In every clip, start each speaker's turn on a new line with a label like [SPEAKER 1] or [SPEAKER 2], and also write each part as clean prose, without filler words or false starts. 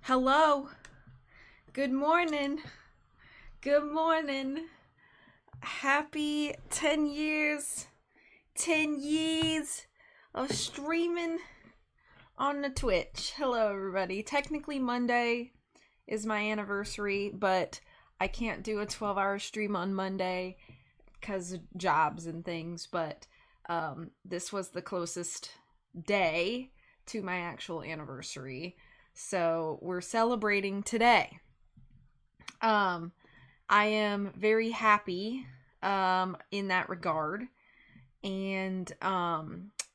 [SPEAKER 1] Hello. Good morning. Good morning. Happy 10 years. 10 years of streaming on the Twitch. Hello, everybody. Technically, Monday is my anniversary, but I can't do a 12-hour stream on Monday because of jobs and things, but this was the closest day to my actual anniversary. So we're celebrating today. I am very happy in that regard. And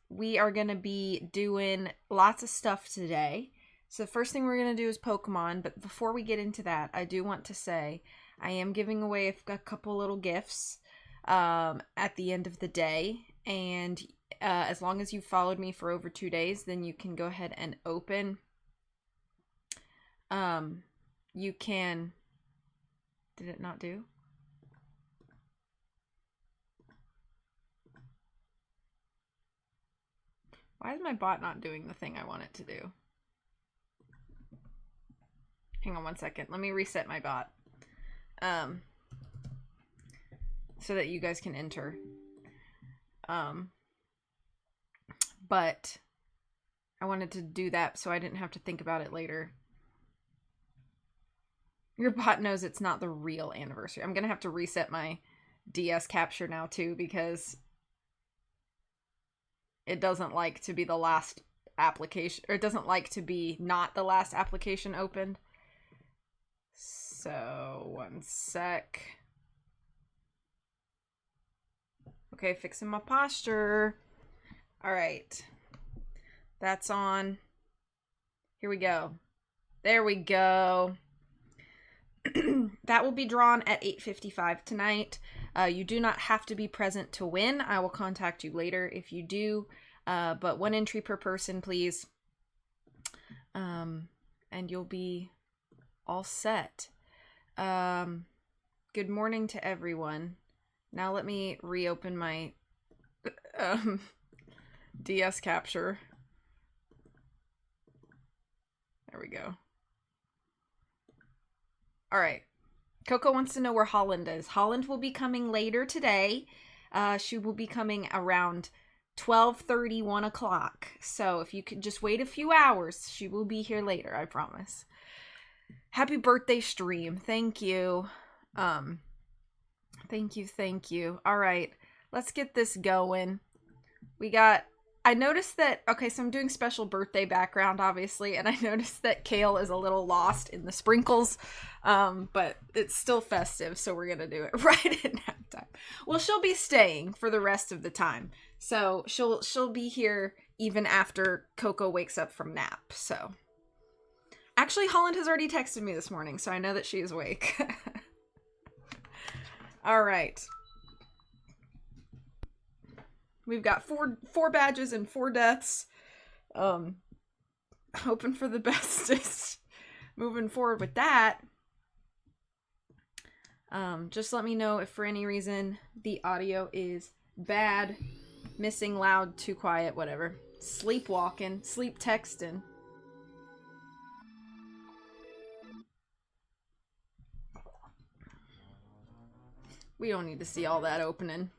[SPEAKER 1] we are going to be doing lots of stuff today. So the first thing we're going to do is Pokemon. But before we get into that, I do want to say I am giving away a couple little gifts at the end of the day. And as long as you've followed me for over 2 days, then you can go ahead and open. You can, did it not do? Why is my bot not doing the thing I want it to do? Hang on 1 second. Let me reset my bot. So that you guys can enter. But I wanted to do that so I didn't have to think about it later. Your bot knows it's not the real anniversary. I'm going to have to reset my DS capture now too because it doesn't like to be the last application, or it doesn't like to be not the last application opened. So, 1 sec. Okay, fixing my posture. All right. That's on. Here we go. There we go. That will be drawn at 8:55 tonight. You do not have to be present to win. I will contact you later if you do. But 1 entry per person, please. And you'll be all set. Good morning to everyone. Now let me reopen my DS capture. There we go. All right. Coco wants to know where Holland is. Holland will be coming later today. She will be coming around 12:30, 1 o'clock. So if you could just wait a few hours, she will be here later, I promise. Happy birthday stream. Thank you. Thank you. All right. Let's get this going. I noticed that, okay, so I'm doing special birthday background, obviously, and I noticed that Kale is a little lost in the sprinkles, but it's still festive, so we're gonna do it right at nap time. Well, she'll be staying for the rest of the time, so she'll be here even after Coco wakes up from nap, so. Actually, Holland has already texted me this morning, so I know that she is awake. All right. We've got four badges and 4 deaths. Hoping for the bestest. Moving forward with that. Just let me know if for any reason the audio is bad, missing, loud, too quiet, whatever. Sleepwalking, sleep texting. We don't need to see all that opening.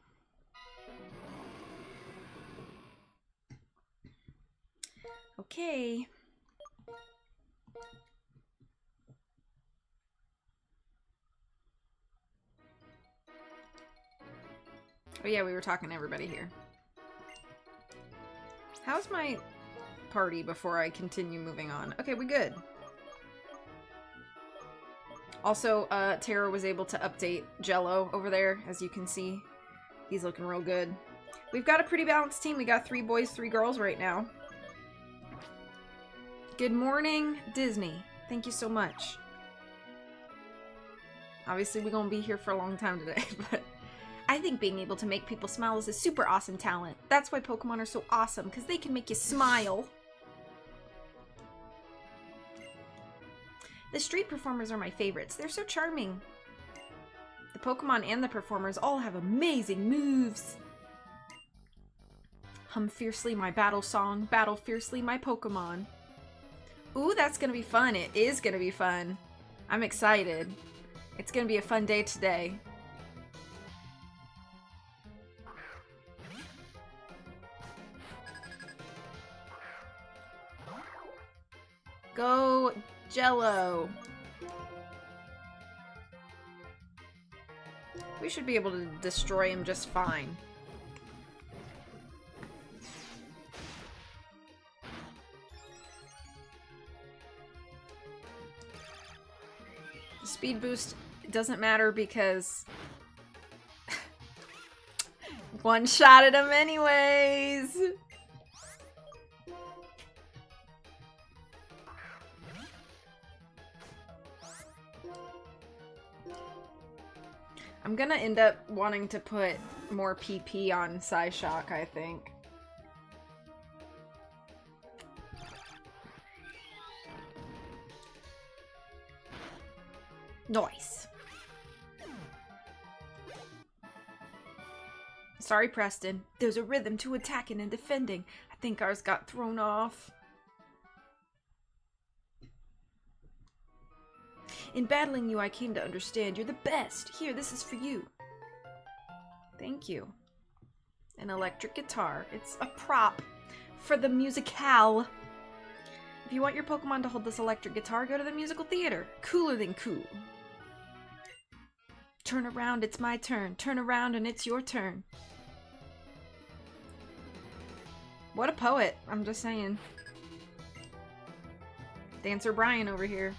[SPEAKER 1] Okay. Oh yeah, we were talking to everybody here. How's my party before I continue moving on? Okay, we good. Also, Tara was able to update Jello over there, as you can see. He's looking real good. We've got a pretty balanced team. We got 3 boys, 3 girls right now. Good morning, Disney. Thank you so much. Obviously, we're gonna be here for a long time today, but I think being able to make people smile is a super awesome talent. That's why Pokemon are so awesome, because they can make you smile. The street performers are my favorites. They're so charming. The Pokemon and the performers all have amazing moves. Hum fiercely my battle song, battle fiercely my Pokemon. Ooh, that's gonna be fun. It is gonna be fun. I'm excited. It's gonna be a fun day today. Go Jello. We should be able to destroy him just fine. The speed boost doesn't matter because one-shotted him anyways. I'm gonna end up wanting to put more PP on Psyshock, I think. Nice. Sorry, Preston. There's a rhythm to attacking and defending. I think ours got thrown off. In battling you, I came to understand you're the best. Here, this is for you. Thank you. An electric guitar. It's a prop for the musicale. If you want your Pokemon to hold this electric guitar, go to the musical theater. Cooler than cool. Turn around, it's my turn. Turn around and it's your turn. What a poet. I'm just saying. Dancer Brian over here.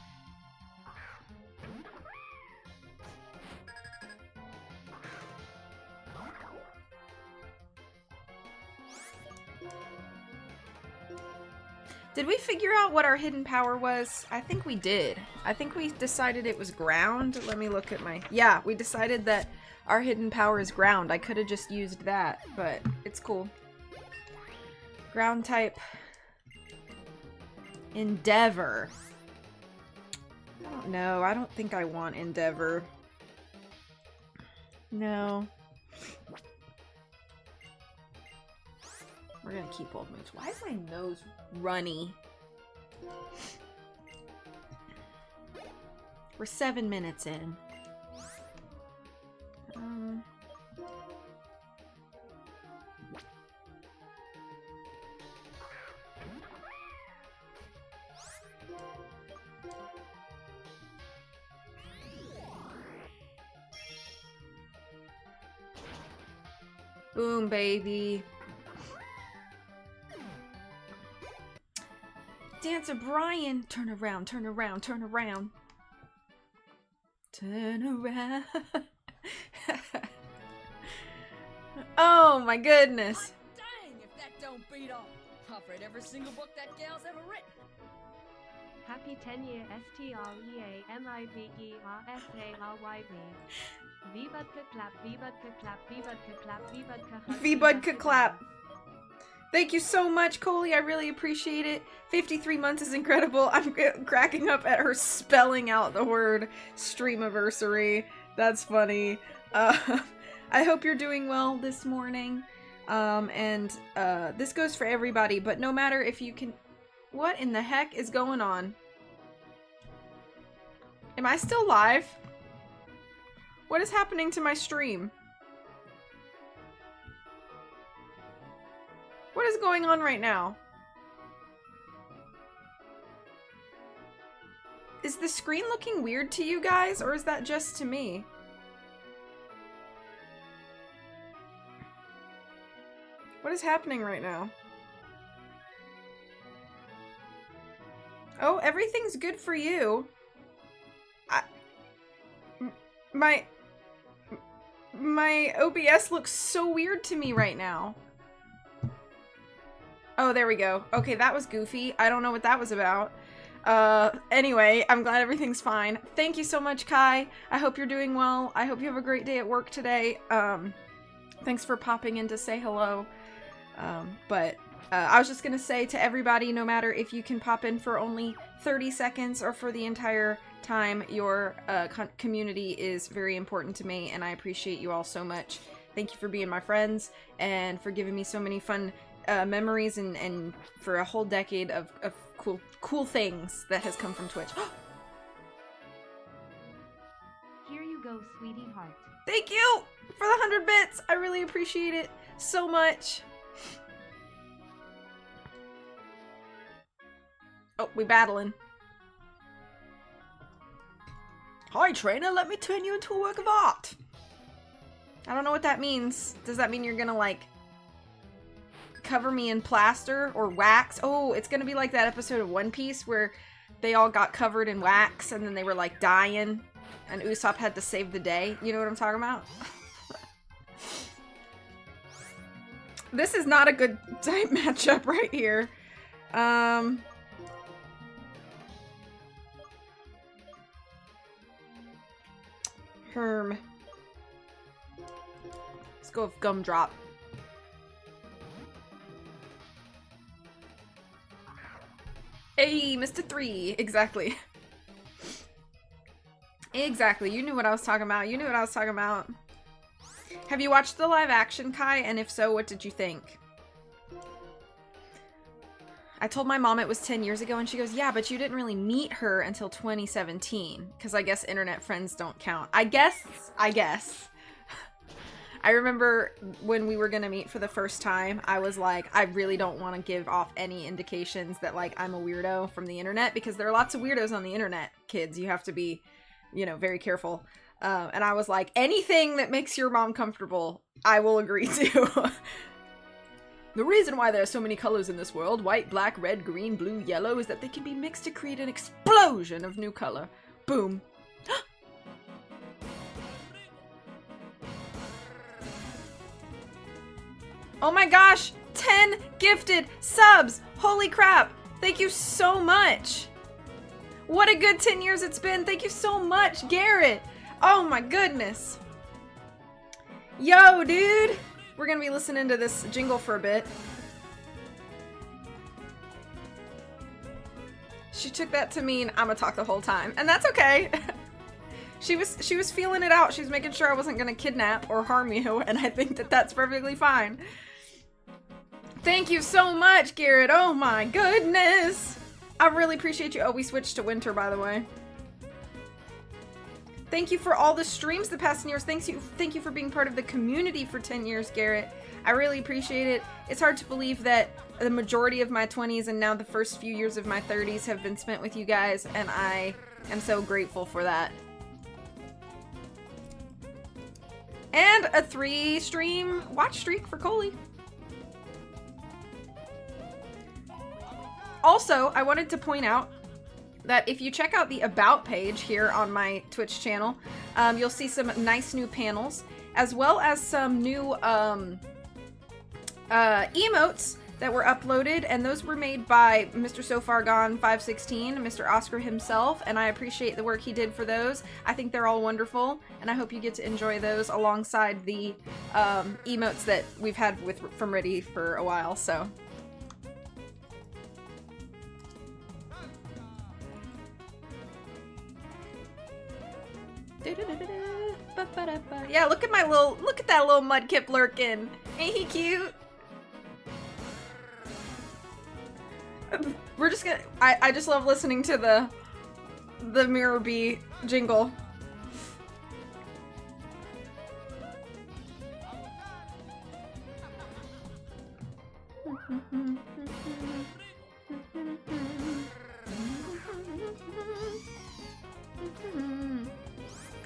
[SPEAKER 1] Did we figure out what our hidden power was? I think we did. I think we decided it was ground. Let me look at my... Yeah, we decided that our hidden power is ground. I could have just used that, but it's cool. Ground type. Endeavor. I don't know. I don't think I want Endeavor. No. We're gonna keep old moves. Why is my nose runny? We're 7 minutes in. Boom, baby. Dancer Brian, turn around, turn around, turn around. Turn around. Oh my goodness.
[SPEAKER 2] Dang, if that don't beat all. I've read every single book that gal's ever written.
[SPEAKER 3] Happy 10-year STREAMIVERSARYB.
[SPEAKER 1] V-Bud clap. Thank you so much, Coley. I really appreciate it. 53 months is incredible. I'm cracking up at her spelling out the word streamiversary. That's funny. I hope you're doing well this morning. This goes for everybody, but no matter if you can... What in the heck is going on? Am I still live? What is happening to my stream? What is going on right now? Is the screen looking weird to you guys, or is that just to me? What is happening right now? Oh, everything's good for you. My OBS looks so weird to me right now. Oh, there we go. Okay, that was goofy. I don't know what that was about. Anyway, I'm glad everything's fine. Thank you so much, Kai. I hope you're doing well. I hope you have a great day at work today. Thanks for popping in to say hello. I was just gonna say to everybody, no matter if you can pop in for only 30 seconds or for the entire time, your community is very important to me, and I appreciate you all so much. Thank you for being my friends, and for giving me so many fun memories, and for a whole decade of cool things that has come from Twitch.
[SPEAKER 3] Here you go, sweetie heart.
[SPEAKER 1] Thank you for the 100 bits! I really appreciate it so much. Oh, we battling. Hi, trainer, let me turn you into a work of art. I don't know what that means. Does that mean you're gonna, like, cover me in plaster or wax? Oh, it's gonna be like that episode of One Piece where they all got covered in wax and then they were, like, dying and Usopp had to save the day. You know what I'm talking about? This is not a good type matchup right here. Herm. Let's go with Gumdrop. Hey, Mr. 3. Exactly. Exactly. You knew what I was talking about. You knew what I was talking about. Have you watched the live action, Kai? And if so, what did you think? I told my mom it was 10 years ago, and she goes, yeah, but you didn't really meet her until 2017. Because I guess internet friends don't count. I guess. I remember when we were gonna meet for the first time, I was like, I really don't want to give off any indications that, like, I'm a weirdo from the internet, because there are lots of weirdos on the internet, kids. You have to be, you know, very careful. And I was like, anything that makes your mom comfortable, I will agree to. The reason why there are so many colors in this world, white, black, red, green, blue, yellow, is that they can be mixed to create an explosion of new color. Boom. Oh my gosh! 10 gifted subs! Holy crap! Thank you so much! What a good 10 years it's been! Thank you so much, Garrett! Oh my goodness! Yo, dude! We're gonna be listening to this jingle for a bit. She took that to mean I'm gonna talk the whole time, and that's okay. She was feeling it out. She was making sure I wasn't gonna kidnap or harm you, and I think that that's perfectly fine. Thank you so much, Garrett. Oh my goodness. I really appreciate you. Oh, we switched to winter, by the way. Thank you for all the streams the past 10 years. Thank you for being part of the community for 10 years, Garrett. I really appreciate it. It's hard to believe that the majority of my 20s and now the first few years of my 30s have been spent with you guys, and I am so grateful for that. And a 3-stream watch streak for Coley. Also, I wanted to point out that if you check out the About page here on my Twitch channel, you'll see some nice new panels, as well as some new emotes that were uploaded, and those were made by Mr. So Far Gone 516, Mr. Oscar himself, and I appreciate the work he did for those. I think they're all wonderful, and I hope you get to enjoy those alongside the emotes that we've had from Ready for a while, so. Yeah, look at that little Mudkip lurking. Ain't he cute? We're just gonna, I just love listening to the Mirror Bee jingle.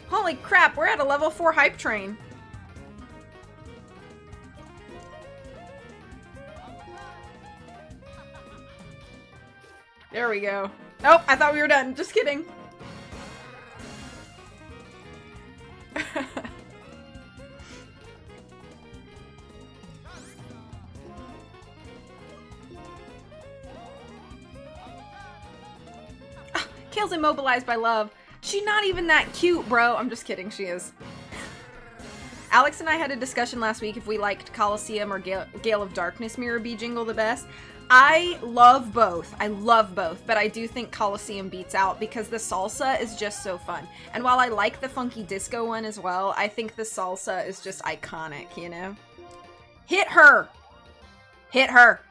[SPEAKER 1] Holy crap, we're at a level 4 hype train. There we go. Nope, I thought we were done. Just kidding. Kale's immobilized by love. She's not even that cute, bro. I'm just kidding, she is. Alex and I had a discussion last week if we liked Coliseum or Gale of Darkness Mirror Bee jingle the best. I love both. I love both, but I do think Coliseum beats out because the salsa is just so fun. And while I like the funky disco one as well, I think the salsa is just iconic, you know? Hit her! Hit her!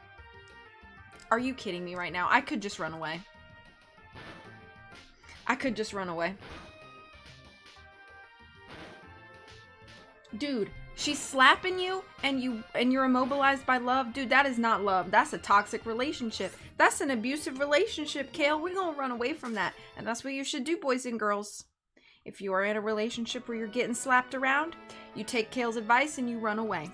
[SPEAKER 1] Are you kidding me right now? I could just run away. I could just run away. Dude, she's slapping you and you're immobilized by love. Dude, that is not love. That's a toxic relationship. That's an abusive relationship, Kale. We're gonna run away from that. And that's what you should do, boys and girls. If you are in a relationship where you're getting slapped around, you take Kale's advice and you run away.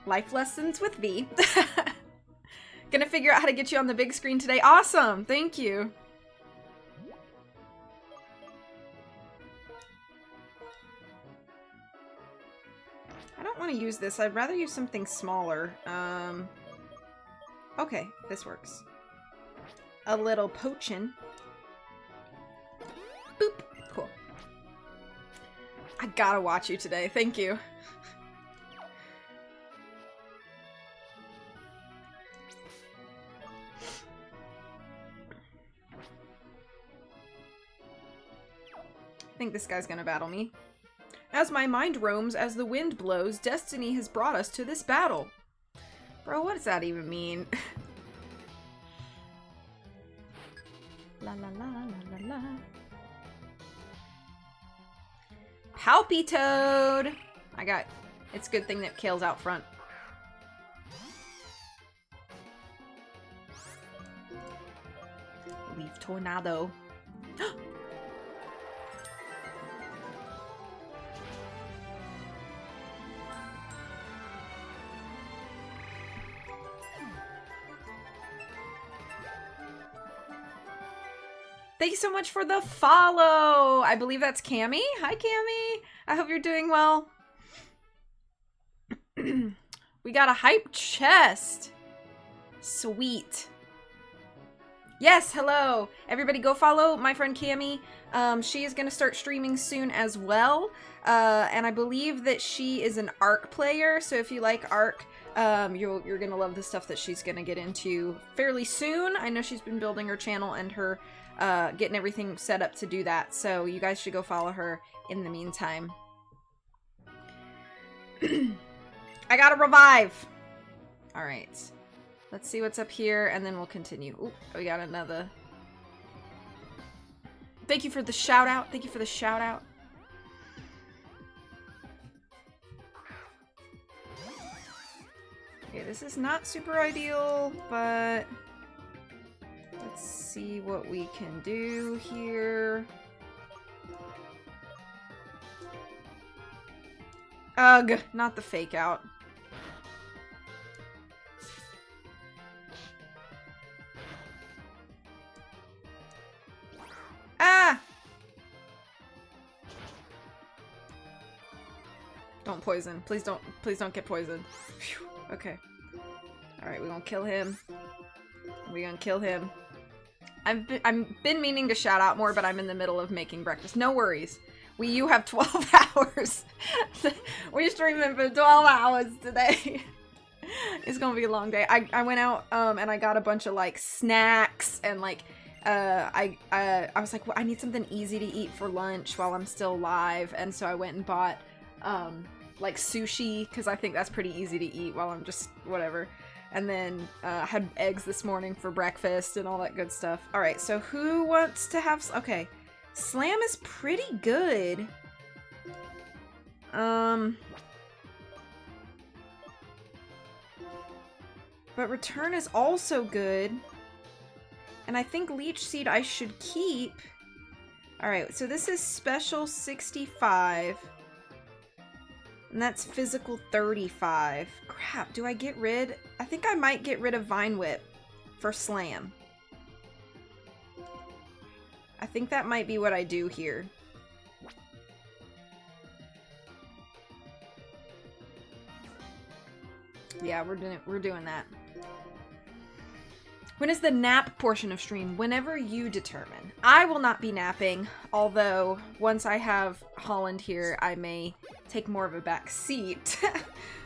[SPEAKER 1] Life lessons with V. Gonna figure out how to get you on the big screen today. Awesome! Thank you. I don't want to use this. I'd rather use something smaller. Okay, this works. A little potion. Boop. Cool. I gotta watch you today. Thank you. I think this guy's gonna battle me. As my mind roams as the wind blows, destiny has brought us to this battle. Bro, what does that even mean? La la la la la la. Palpitoad! It's a good thing that Kale's out front. Leaf Tornado. Thank you so much for the follow. I believe that's Cammy. Hi, Cammy. I hope you're doing well. We got a hype chest. Sweet. Yes, hello. Everybody go follow my friend Cammy. She is going to start streaming soon as well. And I believe that she is an Ark player. So if you like Ark, you're going to love the stuff that she's going to get into fairly soon. I know she's been building her channel and her getting everything set up to do that. So you guys should go follow her in the meantime. I got to revive. All right. Let's see what's up here, and then we'll continue. Ooh, we got another. Thank you for the shout out. Thank you for the shout out. Okay, this is not super ideal, but let's see what we can do here. Ugh, not the fake out. don't poison. Please don't get poisoned. Phew. Okay. Alright, we're gonna kill him. We're gonna kill him. I've been meaning to shout out more, but I'm in the middle of making breakfast. No worries. You have 12 hours. We're streaming for 12 hours today. It's gonna be a long day. I went out and I got a bunch of like snacks and like I was like, well, I need something easy to eat for lunch while I'm still alive, and so I went and bought like sushi because I think that's pretty easy to eat while I'm just whatever. And then I had eggs this morning for breakfast and all that good stuff. All right, so who wants to have? Okay, Slam is pretty good. But Return is also good. And I think Leech Seed I should keep. Alright, so this is Special 65. And that's Physical 35. Crap, do I get rid? I think I might get rid of Vine Whip for Slam. I think that might be what I do here. Yeah, we're doing that. When is the nap portion of stream? Whenever you determine. I will not be napping, although once I have Holland here, I may take more of a back seat.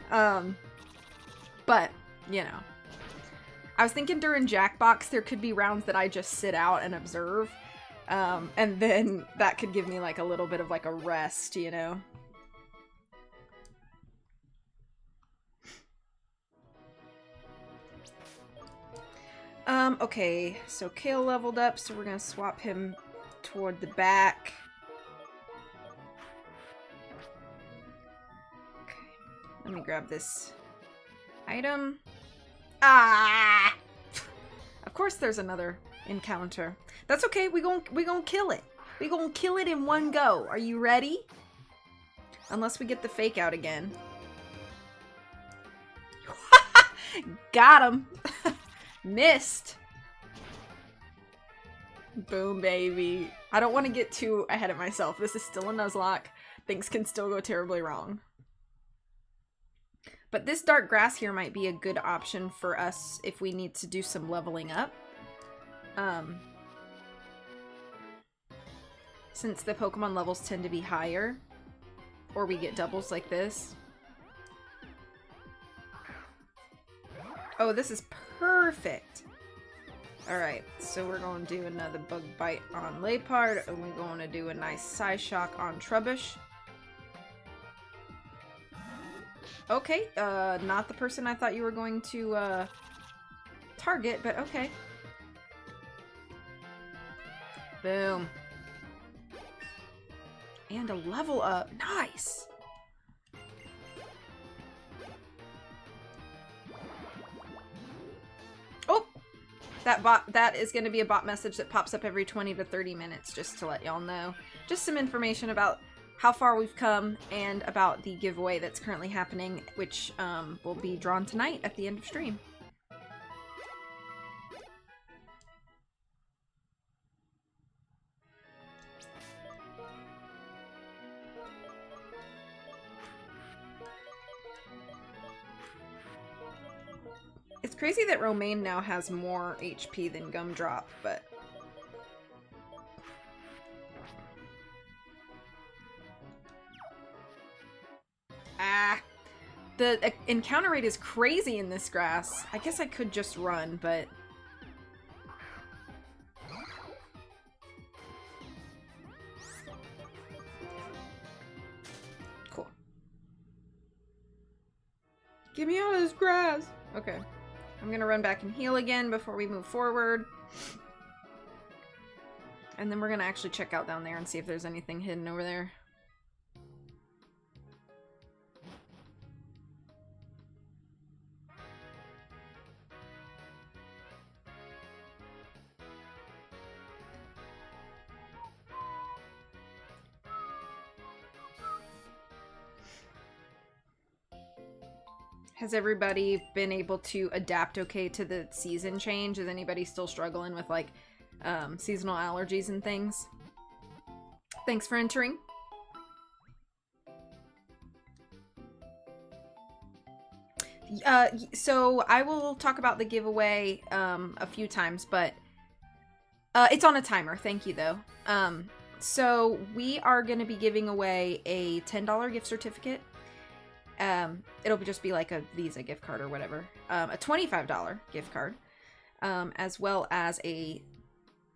[SPEAKER 1] But, you know. I was thinking during Jackbox, there could be rounds that I just sit out and observe. And then that could give me like a little bit of like a rest, you know? Okay, so Kale leveled up, so we're gonna swap him toward the back. Okay, let me grab this item. Ah! Of course there's another encounter. That's okay, we gon' kill it. We gon' kill it in one go. Are you ready? Unless we get the fake out again. Got him! Missed! Boom, baby. I don't want to get too ahead of myself. This is still a Nuzlocke. Things can still go terribly wrong. But this dark grass here might be a good option for us if we need to do some leveling up. Since the Pokemon levels tend to be higher. Or we get doubles like this. Oh, this is perfect. Alright, so we're going to do another Bug Bite on Lepard, and we're going to do a nice Psyshock on Trubbish. Okay, not the person I thought you were going to, target, but okay. Boom. And a level up. Nice! Oh! That is going to be a bot message that pops up every 20 to 30 minutes, just to let y'all know. Just some information about how far we've come and about the giveaway that's currently happening, which will be drawn tonight at the end of stream. It's crazy that Romaine now has more HP than Gumdrop, but... Ah! The encounter rate is crazy in this grass. I guess I could just run, but... Cool. Get me out of this grass! Okay. I'm gonna run back and heal again before we move forward. And then we're gonna actually check out down there and see if there's anything hidden over there. Has everybody been able to adapt okay to the season change? Is anybody still struggling with, like, seasonal allergies and things? Thanks for entering. So I will talk about the giveaway a few times, but it's on a timer. Thank you, though. So we are going to be giving away a $10 gift certificate. It'll just be like a Visa gift card or whatever. A $25 gift card, as well as a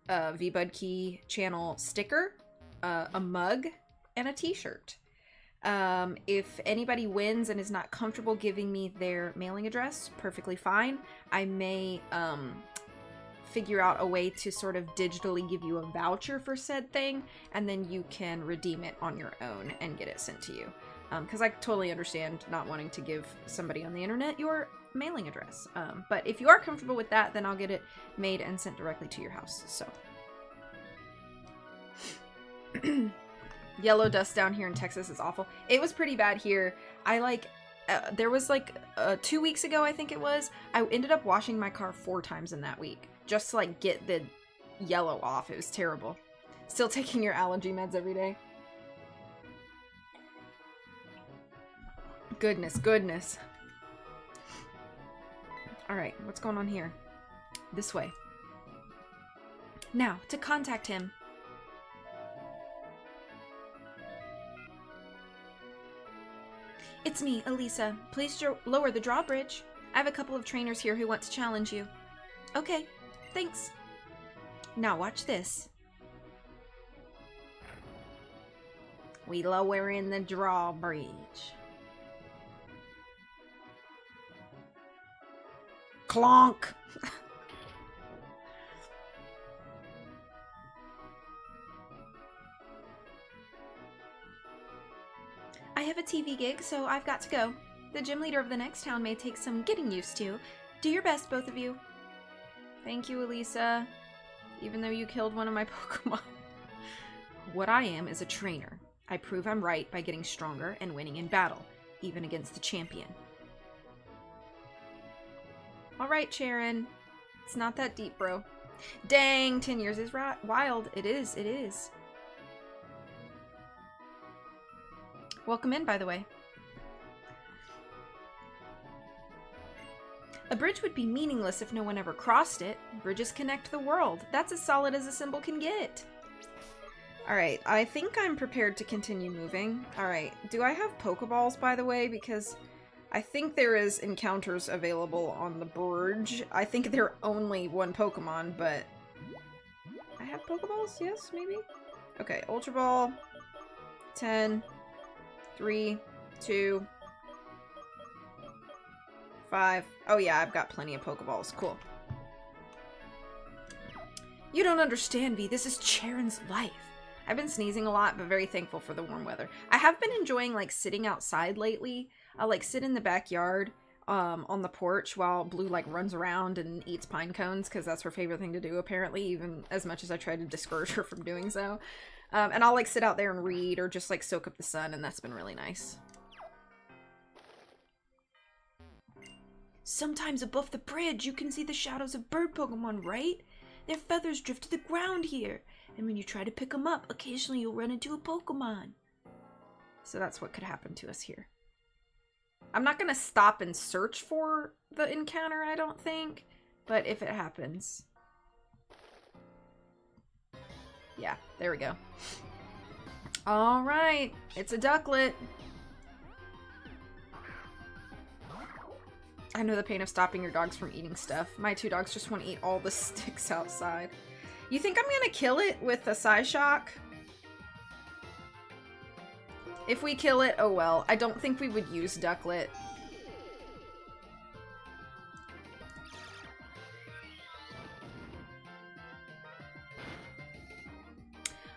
[SPEAKER 1] VBud Key channel sticker, a mug, and a t-shirt. If anybody wins and is not comfortable giving me their mailing address, perfectly fine. I may figure out a way to sort of digitally give you a voucher for said thing, and then you can redeem it on your own and get it sent to you. Because I totally understand not wanting to give somebody on the internet your mailing address. But if you are comfortable with that, then I'll get it made and sent directly to your house. So. Yellow dust down here in Texas is awful. It was pretty bad here. There was 2 weeks ago, I think it was, I ended up washing my car 4 times in that week. Just to get the yellow off. It was terrible. Still taking your allergy meds every day. Goodness, goodness. Alright, what's going on here? This way. Now, to contact him. It's me, Elisa. Please lower the drawbridge. I have a couple of trainers here who want to challenge you. Okay, thanks. Now watch this. We lower in the drawbridge. Clonk! I have a TV gig, so I've got to go. The gym leader of the next town may take some getting used to. Do your best, both of you. Thank you, Elisa. Even though you killed one of my Pokemon. What I am is a trainer. I prove I'm right by getting stronger and winning in battle, even against the champion. Alright, Sharon. It's not that deep, bro. Dang, 10 years is wild. It is, it is. Welcome in, by the way. A bridge would be meaningless if no one ever crossed it. Bridges connect the world. That's as solid as a symbol can get. Alright, I think I'm prepared to continue moving. Alright, do I have Pokeballs, by the way? Because I think there is encounters available on the bridge. I think they're only one Pokemon, but... I have Pokeballs? Yes, maybe? Okay, Ultra Ball. 10... 3, 2, 5. Oh yeah, I've got plenty of Pokeballs. Cool. You don't understand, V. This is Charon's life. I've been sneezing a lot, but very thankful for the warm weather. I have been enjoying, sitting outside lately. I'll, sit in the backyard, on the porch while Blue, runs around and eats pine cones, because that's her favorite thing to do, apparently, even as much as I try to discourage her from doing so. And I'll sit out there and read or just soak up the sun, and that's been really nice. Sometimes above the bridge you can see the shadows of bird Pokemon, right? Their feathers drift to the ground here, and when you try to pick them up, occasionally you'll run into a Pokemon. So that's what could happen to us here. I'm not gonna stop and search for the encounter, I don't think, but if it happens... Yeah, there we go. Alright, it's a ducklet. I know the pain of stopping your dogs from eating stuff. My 2 dogs just want to eat all the sticks outside. You think I'm gonna kill it with a Psyshock? If we kill it, oh well. I don't think we would use ducklet.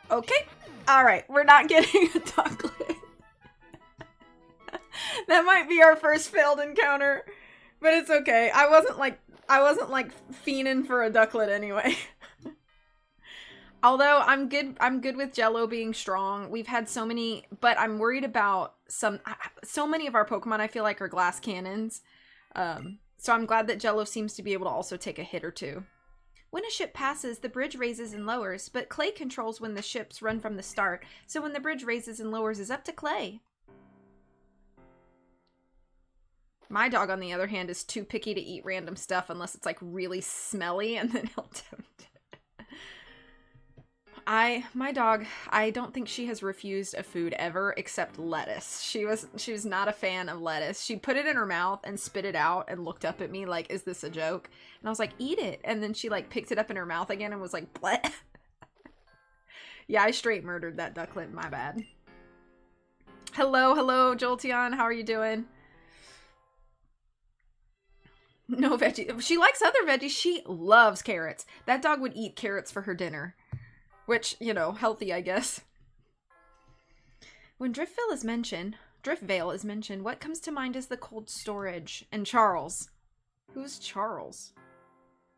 [SPEAKER 1] Okay. Alright, we're not getting a ducklet. That might be our first failed encounter. But it's okay. I wasn't fiending for a ducklet anyway. Although I'm good with Jello being strong. We've had so many, but I'm worried about so many of our Pokemon I feel like are glass cannons. So I'm glad that Jello seems to be able to also take a hit or two. When a ship passes, the bridge raises and lowers, but Clay controls when the ships run from the start, so when the bridge raises and lowers is up to Clay. My dog, on the other hand, is too picky to eat random stuff unless it's like really smelly, and then he'll tempt it. My dog, I don't think she has refused a food ever except lettuce. She was not a fan of lettuce. She put it in her mouth and spit it out and looked up at me like, is this a joke? And I was like, eat it. And then she like picked it up in her mouth again and was like, bleh. Yeah, I straight murdered that ducklet, my bad. Hello, Jolteon, how are you doing? No veggie. She likes other veggies. She loves carrots. That dog would eat carrots for her dinner. Which, you know, healthy, I guess. When Driftvale is mentioned, what comes to mind is the cold storage. And Charles. Who's Charles?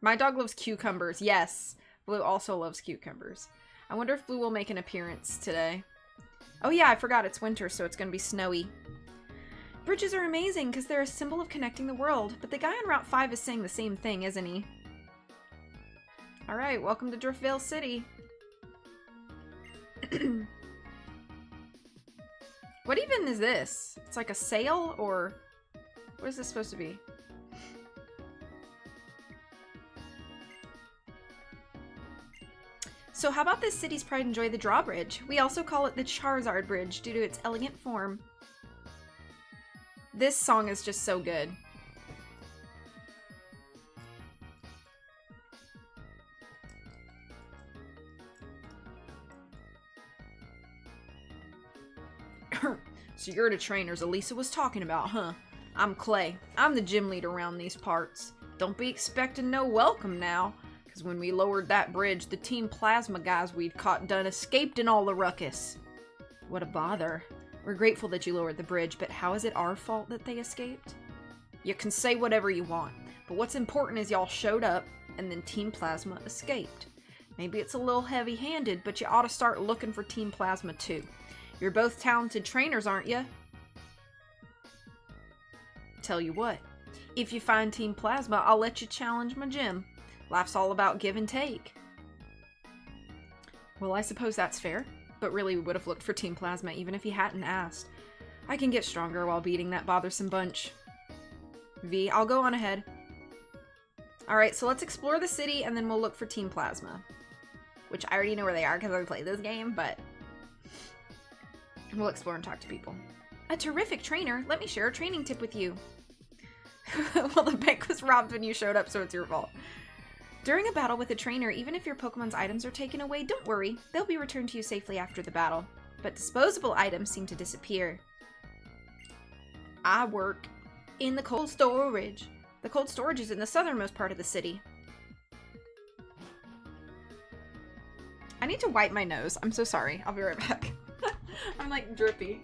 [SPEAKER 1] My dog loves cucumbers. Yes. Blue also loves cucumbers. I wonder if Blue will make an appearance today. Oh yeah, I forgot it's winter, so it's gonna be snowy. Bridges are amazing because they're a symbol of connecting the world, but the guy on Route 5 is saying the same thing, isn't he? Alright, welcome to Driftvale City. What even is this? It's like a sail, or what is this supposed to be? So how about this city's pride and joy, the drawbridge? We also call it the Charizard Bridge due to its elegant form. This song is just so good. So you're the trainers Elisa was talking about, huh? I'm Clay. I'm the gym leader around these parts. Don't be expecting no welcome now, because when we lowered that bridge, the Team Plasma guys we'd caught done escaped in all the ruckus. What a bother. We're grateful that you lowered the bridge, but how is it our fault that they escaped? You can say whatever you want, but what's important is y'all showed up, and then Team Plasma escaped. Maybe it's a little heavy-handed, but you ought to start looking for Team Plasma too. You're both talented trainers, aren't you? Tell you what, if you find Team Plasma, I'll let you challenge my gym. Life's all about give and take. Well, I suppose that's fair, but really we would have looked for Team Plasma even if he hadn't asked. I can get stronger while beating that bothersome bunch. V, I'll go on ahead. Alright, so let's explore the city and then we'll look for Team Plasma. Which I already know where they are because I played this game, but we'll explore and talk to people. A terrific trainer. Let me share a training tip with you. Well, the bank was robbed when you showed up, so it's your fault. During a battle with a trainer, even if your Pokemon's items are taken away, don't worry. They'll be returned to you safely after the battle. But disposable items seem to disappear. I work in the cold storage. The cold storage is in the southernmost part of the city. I need to wipe my nose. I'm so sorry. I'll be right back. I'm like drippy.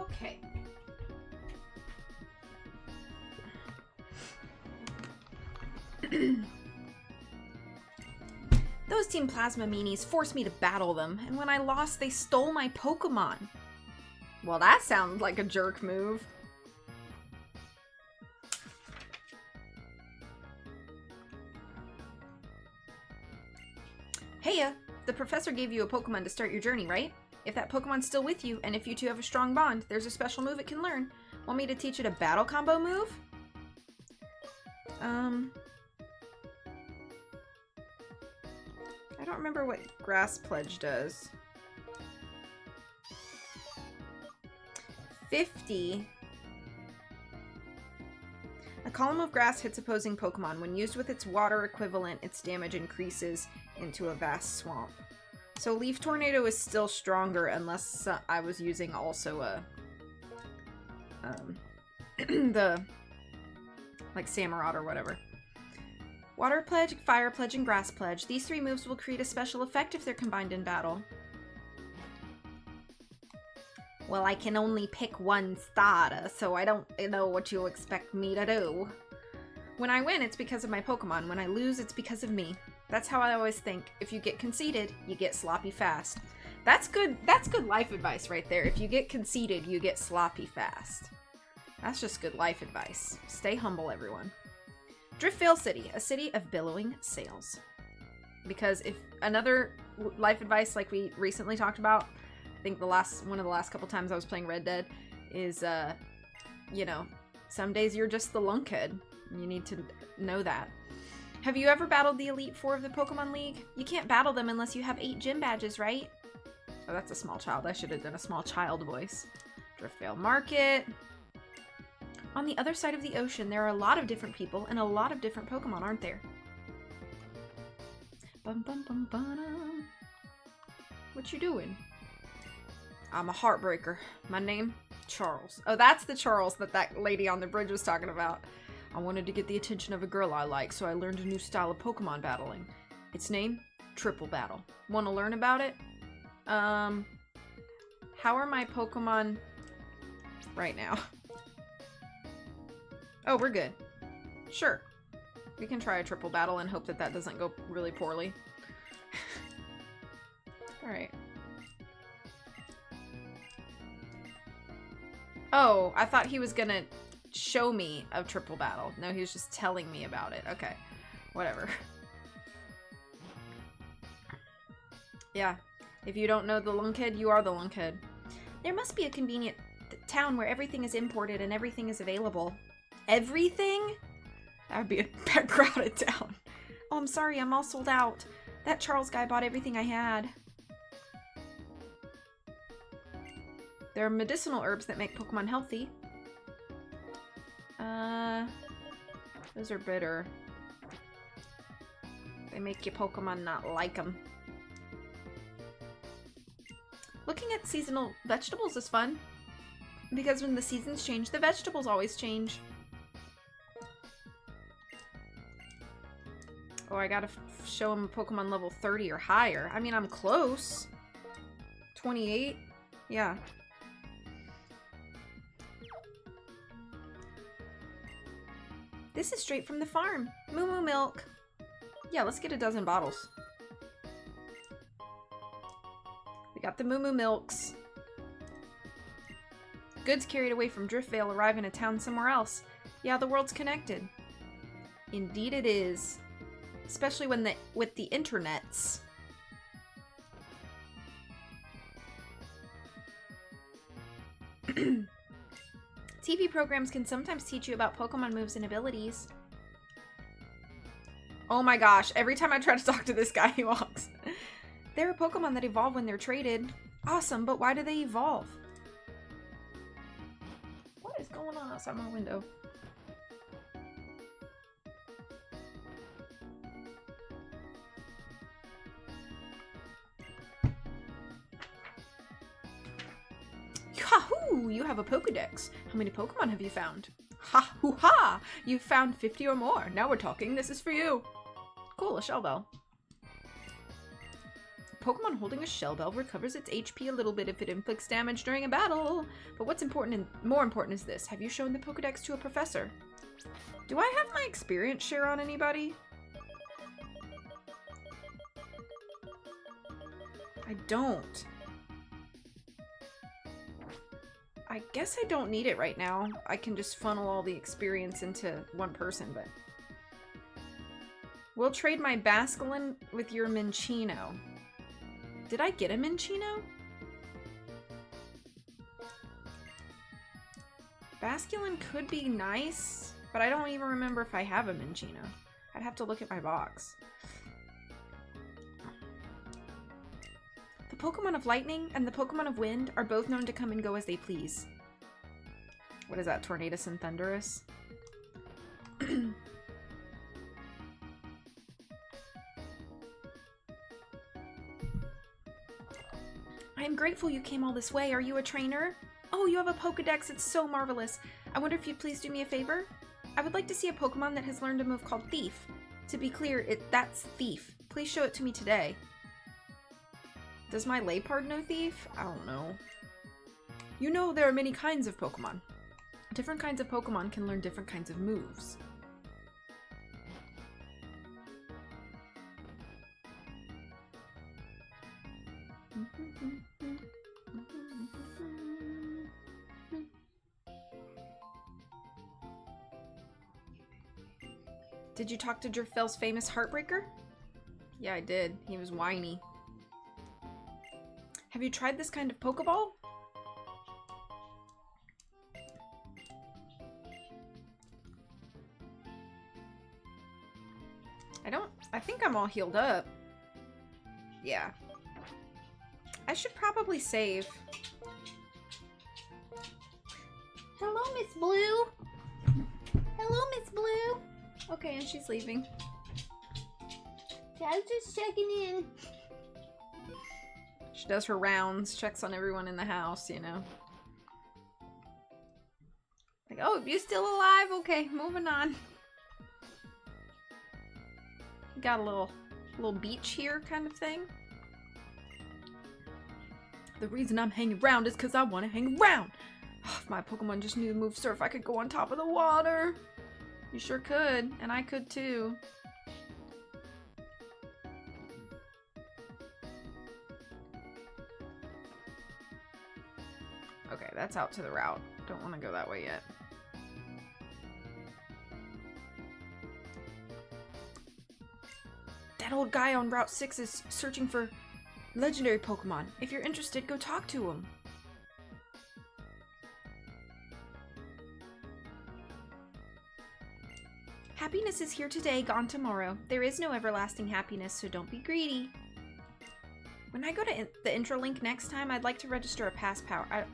[SPEAKER 1] Okay. Those Team Plasma meanies forced me to battle them, and when I lost, they stole my Pokemon. Well, that sounds like a jerk move. Heya! The professor gave you a Pokemon to start your journey, right? If that Pokemon's still with you, and if you two have a strong bond, there's a special move it can learn. Want me to teach it a battle combo move? I don't remember what Grass Pledge does. 50. A column of grass hits opposing Pokemon. When used with its water equivalent, its damage increases into a vast swamp. So Leaf Tornado is still stronger unless I was using also a the like Samurott or whatever. Water Pledge, Fire Pledge, and Grass Pledge. These 3 moves will create a special effect if they're combined in battle. Well, I can only pick one starter, so I don't know what you expect me to do. When I win, it's because of my Pokemon. When I lose, it's because of me. That's how I always think. If you get conceited, you get sloppy fast. That's good life advice right there. If you get conceited, you get sloppy fast. That's just good life advice. Stay humble, everyone. Driftvale City, a city of billowing sails. Because if another life advice like we recently talked about, I think one of the last couple times I was playing Red Dead is, you know, some days you're just the lunkhead. You need to know that. Have you ever battled the Elite Four of the Pokemon League? You can't battle them unless you have 8 gym badges, right? Oh, that's a small child. I should have done a small child voice. Driftvale Market. On the other side of the ocean, there are a lot of different people and a lot of different Pokemon, aren't there? Bum bum bum bum. What you doing? I'm a heartbreaker. My name? Charles. Oh, that's the Charles that lady on the bridge was talking about. I wanted to get the attention of a girl I like, so I learned a new style of Pokemon battling. Its name? Triple Battle. Want to learn about it? How are my Pokemon right now? Oh, we're good. Sure. We can try a triple battle and hope that that doesn't go really poorly. Alright. Oh, I thought he was gonna show me a triple battle. No, he was just telling me about it. Okay. Whatever. Yeah. If you don't know the lunkhead, you are the lunkhead. There must be a convenient town where everything is imported and everything is available. Everything? That would be a crowded town. Oh, I'm sorry, I'm all sold out. That Charles guy bought everything I had. There are medicinal herbs that make Pokemon healthy. Those are bitter. They make your Pokemon not like them. Looking at seasonal vegetables is fun. Because when the seasons change, the vegetables always change. Oh, I gotta show him Pokemon level 30 or higher. I mean, I'm close. 28? Yeah. This is straight from the farm. Moo Moo milk. Yeah, let's get a dozen bottles. We got the Moo Moo milks. Goods carried away from Driftvale arrive in a town somewhere else. Yeah, the world's connected. Indeed it is. Especially when with the internets. TV programs can sometimes teach you about Pokemon moves and abilities. Oh my gosh, every time I try to talk to this guy, he walks. There are Pokemon that evolve when they're traded. Awesome, but why do they evolve? What is going on outside my window? Yahoo! You have a Pokedex. How many Pokemon have you found? Ha hoo ha! You've found 50 or more. Now we're talking. This is for you. Cool, a Shell Bell. Pokemon holding a Shell Bell recovers its HP a little bit if it inflicts damage during a battle. But what's important and more important is this. Have you shown the Pokedex to a professor? Do I have my experience share on anybody? I don't. I guess I don't need it right now. I can just funnel all the experience into one person, but... We'll trade my Basculin with your Minccino. Did I get a Minccino? Basculin could be nice, but I don't even remember if I have a Minccino. I'd have to look at my box. The Pokemon of Lightning and the Pokemon of Wind are both known to come and go as they please. What is that, Tornadus and Thundurus? I am grateful you came all this way. Are you a trainer? Oh, you have a Pokedex. It's so marvelous. I wonder if you'd please do me a favor? I would like to see a Pokemon that has learned a move called Thief. To be clear, that's Thief. Please show it to me today. Does my Leopard know Thief? I don't know. You know there are many kinds of Pokemon. Different kinds of Pokemon can learn different kinds of moves. Did you talk to Driffel's famous Heartbreaker? Yeah, I did. He was whiny. Have you tried this kind of Pokeball? I think I'm all healed up. Yeah. I should probably save. Hello, Miss Blue. Hello, Miss Blue. Okay, and she's leaving. I was just checking in. She does her rounds, checks on everyone in the house, you know. Like, oh, you still alive? Okay, moving on. Got a little beach here kind of thing. The reason I'm hanging around is because I want to hang around. If my Pokemon just knew to move surf, I could go on top of the water. You sure could, and I could too. Okay, that's out to the route. Don't want to go that way yet. That old guy on Route 6 is searching for legendary Pokemon. If you're interested, go talk to him. Happiness is here today, gone tomorrow. There is no everlasting happiness, so don't be greedy. When I go to the Intralink next time, I'd like to register a pass power.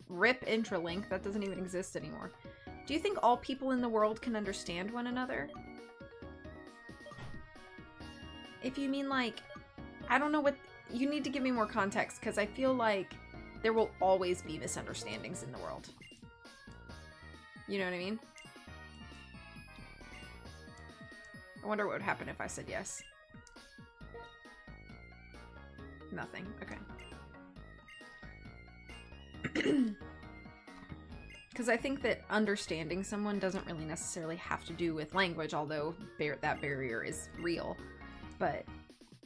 [SPEAKER 1] RIP Intralink, that doesn't even exist anymore. Do you think all people in the world can understand one another? If you mean like, I don't know what, you need to give me more context because I feel like there will always be misunderstandings in the world. You know what I mean? I wonder what would happen if I said yes. Nothing. Okay. Because I think that understanding someone doesn't really necessarily have to do with language, although that barrier is real. But,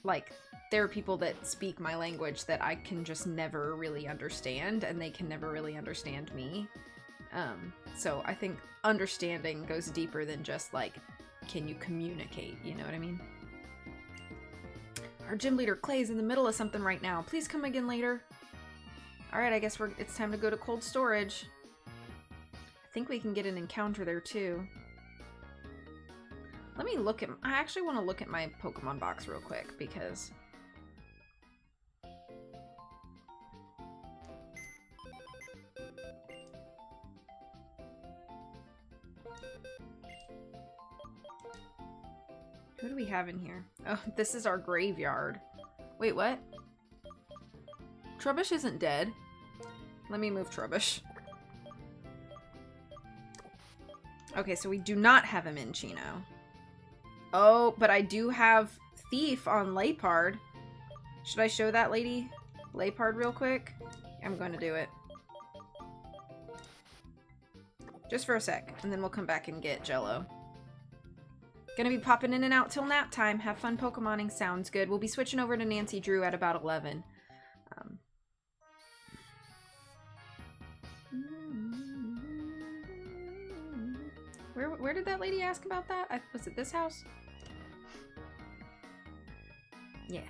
[SPEAKER 1] like, there are people that speak my language that I can just never really understand, and they can never really understand me. So I think understanding goes deeper than just, like, can you communicate, you know what I mean? Our gym leader Clay's in the middle of something right now. Please come again later. Alright, I guess it's time to go to cold storage. I think we can get an encounter there too. Let me look at... I actually want to look at my Pokemon box real quick because... Who do we have in here? Oh, this is our graveyard. Wait, what? Trubbish isn't dead. Let me move Trubbish. Okay, so we do not have him in Chino. Oh, but I do have Thief on Leopard. Should I show that lady Leopard real quick? I'm going to do it. Just for a sec, and then we'll come back and get Jello. Gonna be popping in and out till nap time. Have fun Pokemoning. Sounds good. We'll be switching over to Nancy Drew at about 11. Where did that lady ask about that? Was it this house? Yeah.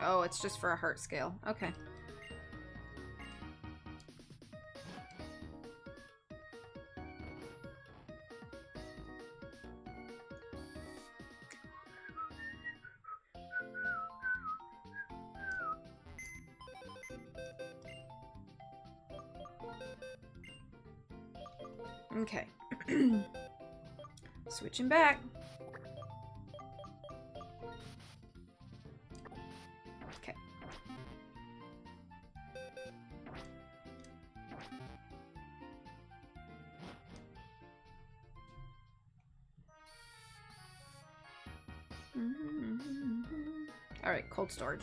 [SPEAKER 1] Oh, it's just for a heart scale. Okay. Okay. Switching back. Okay. Alright, cold storage.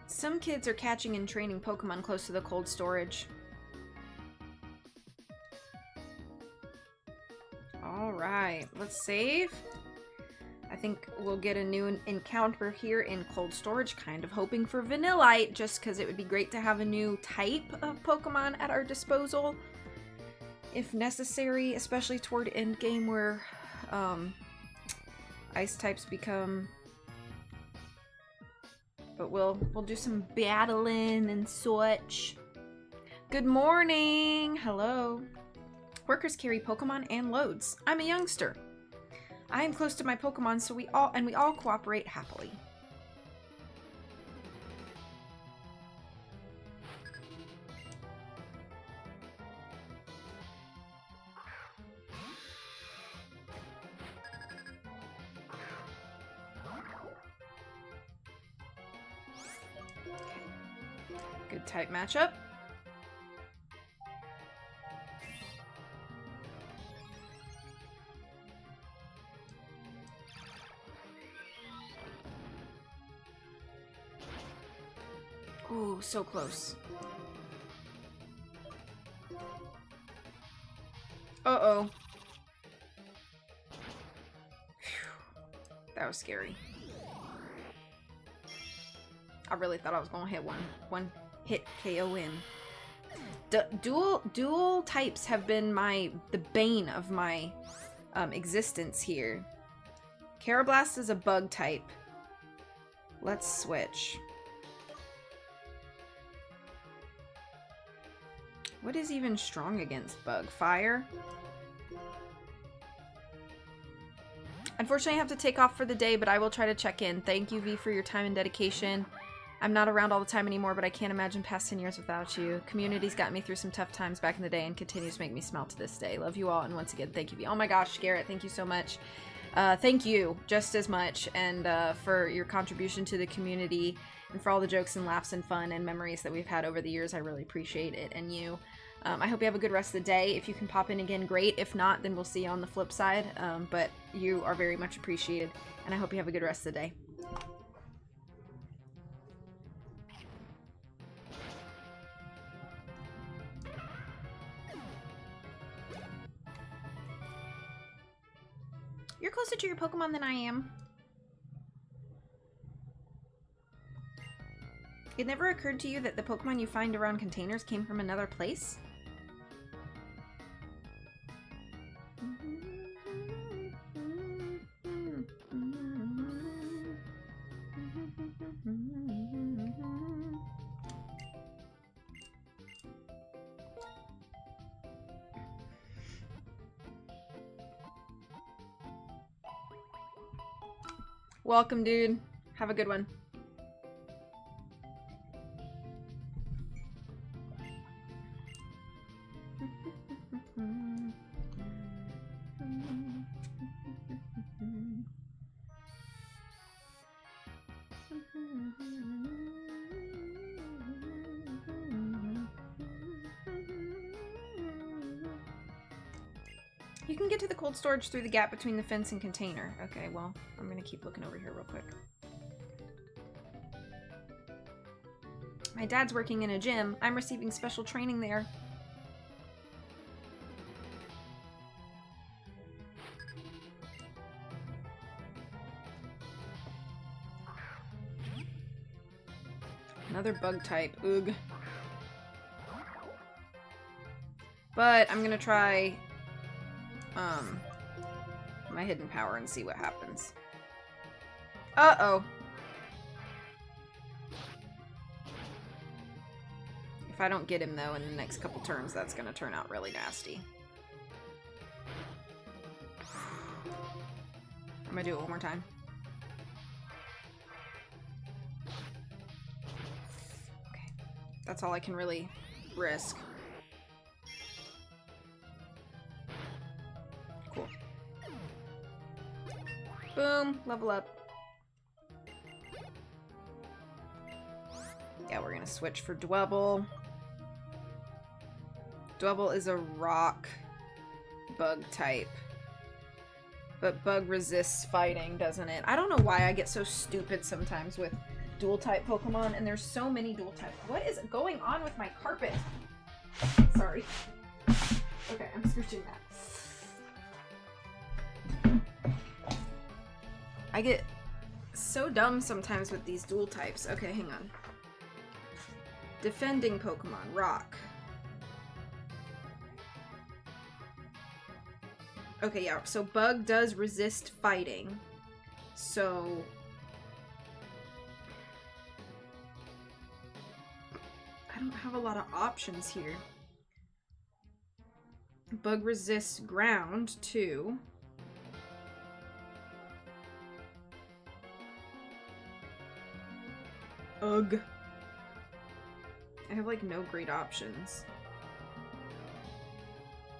[SPEAKER 1] Some kids are catching and training Pokemon close to the cold storage. Alright, let's save. I think we'll get a new encounter here in cold storage, kind of hoping for Vanillite, just because it would be great to have a new type of Pokemon at our disposal, if necessary, especially toward endgame where ice types become... But we'll do some battling and such. Good morning! Hello. Workers carry Pokemon and loads. I'm a youngster. I am close to my Pokemon, so we all cooperate happily. Good type matchup. Ooh, so close. Uh-oh. That was scary. I really thought I was gonna hit one hit KO in. Dual types have been the bane of my existence here. Carablast is a bug type. Let's switch. What is even strong against bug? Fire? Unfortunately, I have to take off for the day, but I will try to check in. Thank you, V, for your time and dedication. I'm not around all the time anymore, but I can't imagine past 10 years without you. Community's got me through some tough times back in the day and continues to make me smile to this day. Love you all, and once again, thank you, V. Oh my gosh, Garrett, thank you so much. Thank you just as much, and for your contribution to the community, and for all the jokes and laughs and fun and memories that we've had over the years. I really appreciate it, and you. I hope you have a good rest of the day. If you can pop in again, great. If not, then we'll see you on the flip side. But you are very much appreciated, and I hope you have a good rest of the day. You're closer to your Pokemon than I am. It never occurred to you that the Pokemon you find around containers came from another place? Welcome, dude. Have a good one. You can get to the cold storage through the gap between the fence and container. Okay, well, I'm gonna keep looking over here real quick. My dad's working in a gym. I'm receiving special training there. Another bug type. Oog. But I'm gonna try my hidden power and see what happens. Uh-oh. If I don't get him, though, in the next couple turns, that's gonna turn out really nasty. I'm gonna do it one more time. Okay. That's all I can really risk. Cool. Boom. Level up. Yeah, we're gonna switch for Dwebble. Dwebble is a rock bug type. But bug resists fighting, doesn't it? I don't know why I get so stupid sometimes with dual type Pokemon, and there's so many dual type. What is going on with my carpet? Sorry. Okay, I'm scooching that. I get so dumb sometimes with these dual types. Okay, hang on. Defending Pokemon, rock. Okay, yeah, so bug does resist fighting. So I don't have a lot of options here. Bug resists ground too. Ugh. I have like no great options.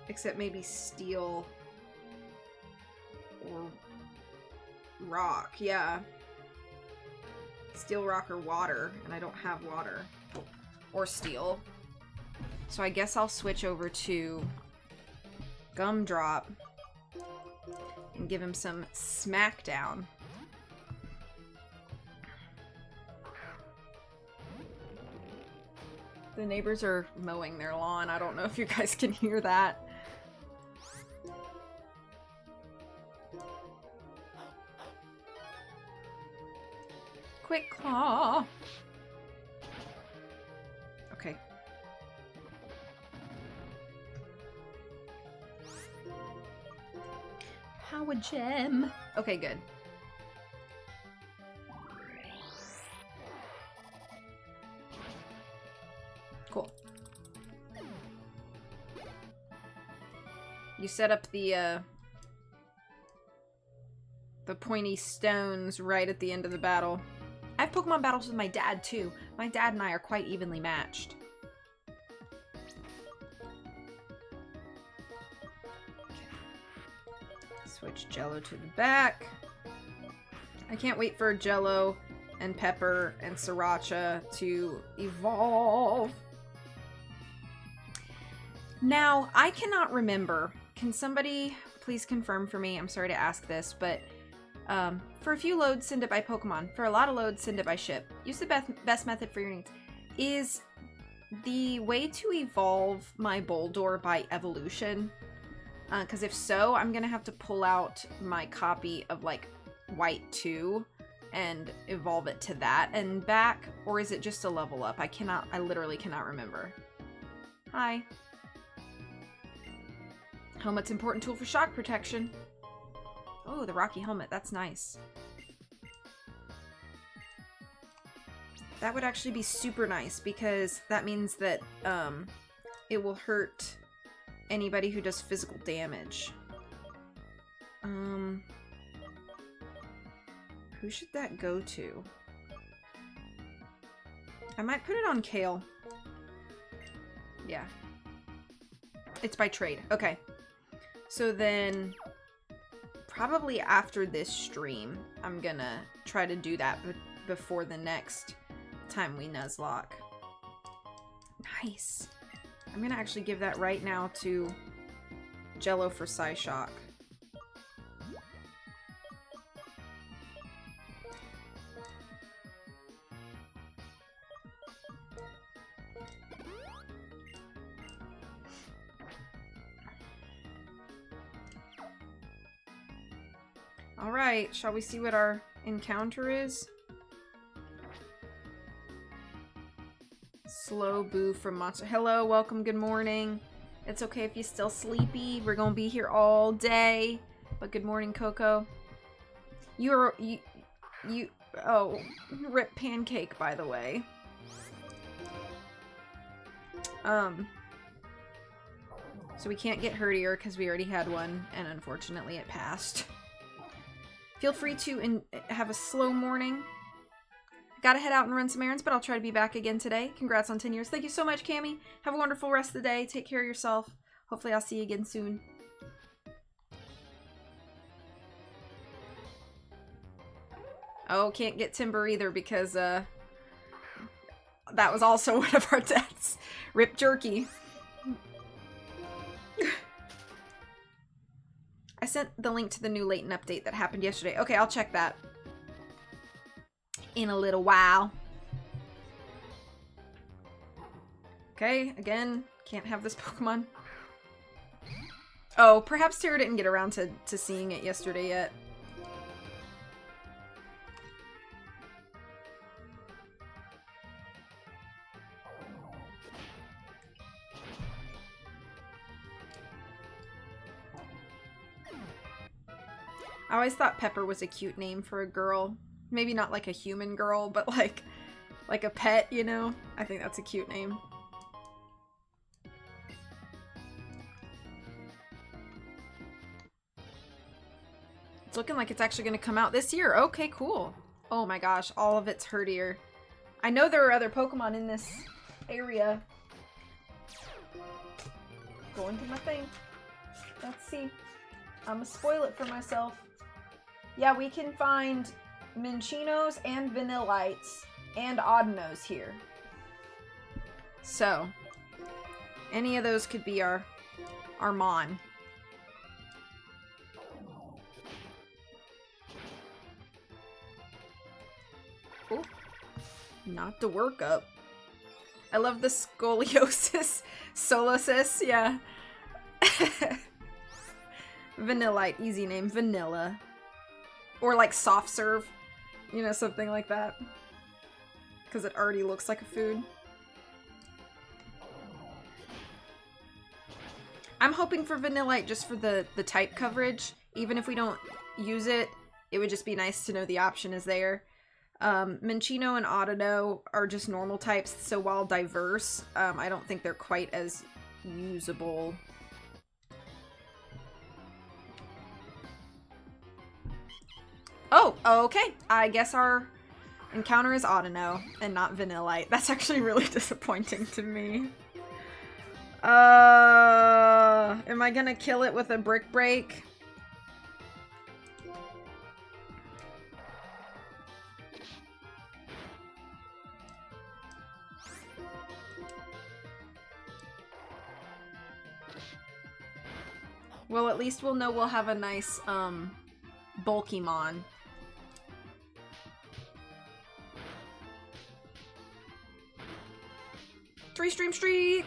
[SPEAKER 1] Except maybe steel or rock, yeah. Steel, rock, or water, and I don't have water. Or steel. So I guess I'll switch over to Gumdrop and give him some smackdown. The neighbors are mowing their lawn. I don't know if you guys can hear that. Quick Claw. Okay. Power Gem. Okay, good. Cool. You set up the pointy stones right at the end of the battle. I have Pokemon battles with my dad, too. My dad and I are quite evenly matched. Switch Jello to the back. I can't wait for Jello and Pepper and Sriracha to evolve. Now, I cannot remember. Can somebody please confirm for me? I'm sorry to ask this, but for a few loads, send it by Pokemon. For a lot of loads, send it by ship. Use the best method for your needs. Is the way to evolve my Boldore by evolution? Because if so, I'm going to have to pull out my copy of, like, White 2 and evolve it to that and back. Or is it just a level up? I literally cannot remember. Hi. Helmet's important tool for shock protection. Oh, the Rocky helmet. That's nice. That would actually be super nice because that means that it will hurt anybody who does physical damage. Who should that go to? I might put it on Kale. Yeah. It's by trade. Okay. So then, probably after this stream, I'm gonna try to do that before the next time we Nuzlocke. Nice. I'm gonna actually give that right now to Jello for Psyshock. Alright, shall we see what our encounter is? Slow Boo from Monster. Hello, welcome, good morning. It's okay if you're still sleepy. We're gonna be here all day. But good morning, Coco. Oh, rip Pancake, by the way. So we can't get Herdier because we already had one, and unfortunately it passed. Feel free to have a slow morning. Gotta head out and run some errands, but I'll try to be back again today. Congrats on 10 years. Thank you so much, Cammie. Have a wonderful rest of the day. Take care of yourself. Hopefully I'll see you again soon. Oh, can't get Timber either because, that was also one of our deaths. Rip Jerky. sent the link to the new Layton update that happened yesterday. Okay, I'll check that in a little while. Okay, again, can't have this Pokemon. Oh, perhaps Tara didn't get around to seeing it yesterday yet. I always thought Pepper was a cute name for a girl. Maybe not like a human girl, but like a pet, you know? I think that's a cute name. It's looking like it's actually going to come out this year. Okay, cool. Oh my gosh, all of it's Herdier. I know there are other Pokemon in this area. Going through my thing. Let's see. I'm gonna spoil it for myself. Yeah, we can find Minchinos and Vanillites and Audinos here. So, any of those could be our Mon. Oh, not the workup. I love the scoliosis. Solosis, yeah. Vanillite, easy name. Vanilla. Or like soft serve. You know, something like that. Because it already looks like a food. I'm hoping for Vanillite just for the type coverage. Even if we don't use it, it would just be nice to know the option is there. Minchino and Audino are just normal types, so while diverse, I don't think they're quite as usable. Oh, okay. I guess our encounter is Audino and not Vanillite. That's actually really disappointing to me. Am I gonna kill it with a Brick Break? Well, at least we'll know we'll have a nice, bulky Mon. Stream Street!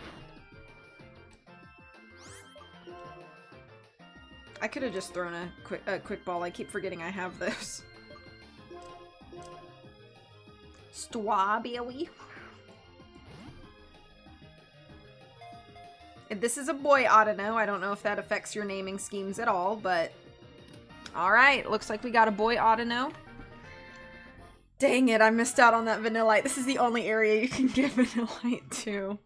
[SPEAKER 1] I could have just thrown a quick ball. I keep forgetting I have those. Strawberry. This is a boy Audino. I don't know if that affects your naming schemes at all, but... Alright, looks like we got a boy Audino. Dang it, I missed out on that Vanillite. This is the only area you can give Vanillite to.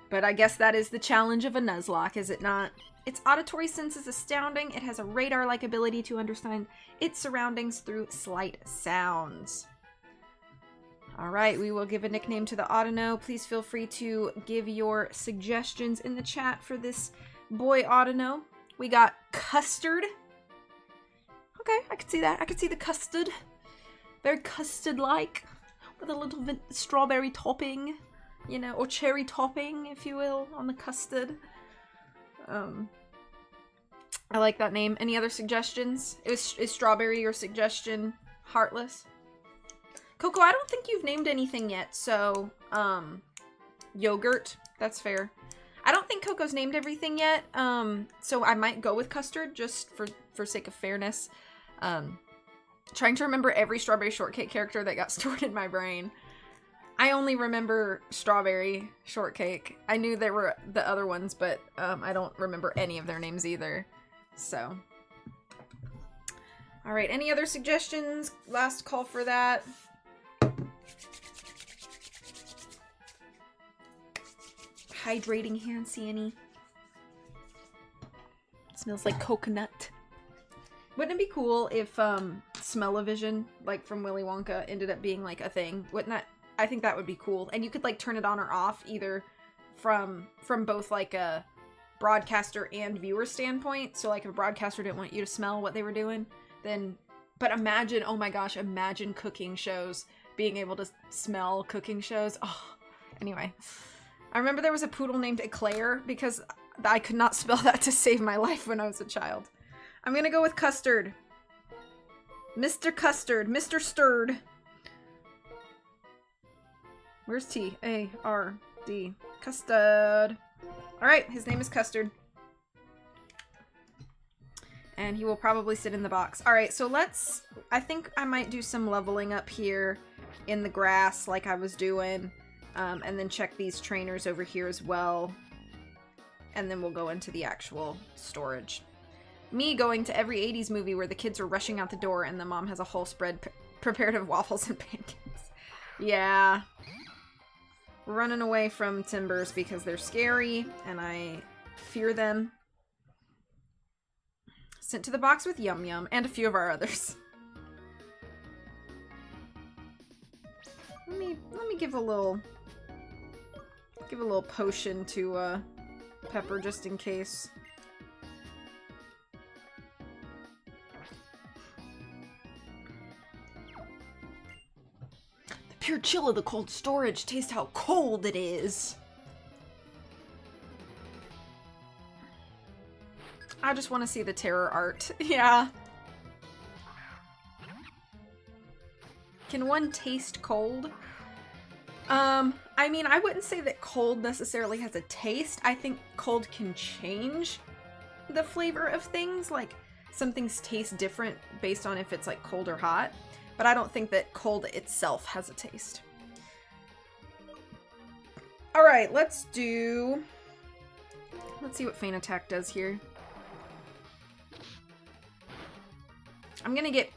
[SPEAKER 1] But I guess that is the challenge of a Nuzlocke, is it not? Its auditory sense is astounding. It has a radar-like ability to understand its surroundings through slight sounds. Alright, we will give a nickname to the Audino. Please feel free to give your suggestions in the chat for this boy Audino. We got Custard. Okay, I could see that. I could see the custard. Very custard-like. With a little strawberry topping. You know, or cherry topping, if you will, on the custard. I like that name. Any other suggestions? Is strawberry your suggestion? Heartless? Coco, I don't think you've named anything yet, so, yogurt. That's fair. I don't think Coco's named everything yet, so I might go with custard, just for sake of fairness. Trying to remember every Strawberry Shortcake character that got stored in my brain. I only remember Strawberry Shortcake. I knew there were the other ones, but, I don't remember any of their names either, so. Alright, any other suggestions? Last call for that. Hydrating hand sandy. It smells like coconut. Wouldn't it be cool if smell-o-vision, like from Willy Wonka, ended up being like a thing? Wouldn't that? I think that would be cool. And you could like turn it on or off either from both like a broadcaster and viewer standpoint. So like if a broadcaster didn't want you to smell what they were doing, then but imagine, oh my gosh, imagine cooking shows being able to smell cooking shows. Oh, anyway. I remember there was a poodle named Eclair because I could not spell that to save my life when I was a child. I'm gonna go with Custard. Mr. Custard. Mr. Stirred. Where's T? A, R, D. Custard. Alright, his name is Custard. And he will probably sit in the box. Alright, so let's... I think I might do some leveling up here in the grass like I was doing. And then check these trainers over here as well. And then we'll go into the actual storage. Me going to every 80s movie where the kids are rushing out the door and the mom has a whole spread prepared of waffles and pancakes. Yeah. We're running away from Timbers because they're scary and I fear them. Sent to the box with Yum Yum and a few of our others. Let me give a little potion to Pepper just in case. The pure chill of the cold storage. Taste how cold it is. I just want to see the terror art. Yeah. Can one taste cold? I mean, I wouldn't say that cold necessarily has a taste. I think cold can change the flavor of things. Like, some things taste different based on if it's like cold or hot. But I don't think that cold itself has a taste. Alright, let's see what Feint Attack does here. I'm gonna get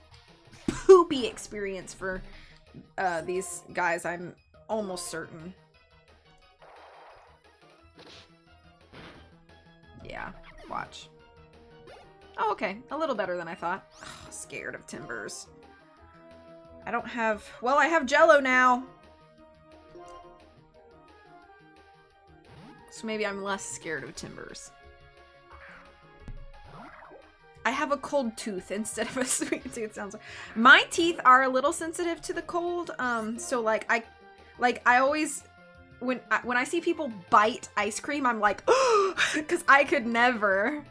[SPEAKER 1] poopy experience for these guys, I'm almost certain. Yeah, watch. Oh, okay. A little better than I thought. Oh, scared of Timbers. I don't have... Well, I have Jello now! So maybe I'm less scared of Timbers. I have a cold tooth instead of a sweet tooth. Sounds like... My teeth are a little sensitive to the cold. So like I always when I see people bite ice cream, I'm like, because I could never.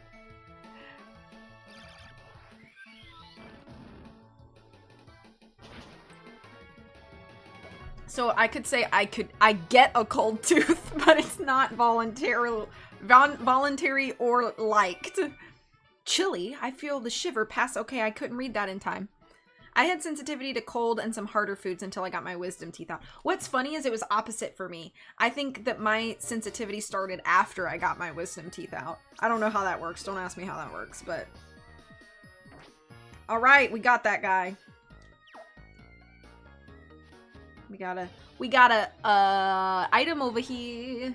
[SPEAKER 1] So I could say I get a cold tooth, but it's not voluntary or liked. Chilly, I feel the shiver pass. Okay, I couldn't read that in time. I had sensitivity to cold and some harder foods until I got my wisdom teeth out. What's funny is it was opposite for me. I think that my sensitivity started after I got my wisdom teeth out. I don't know how that works. Don't ask me how that works, but... Alright, we got that guy. We got a item over here.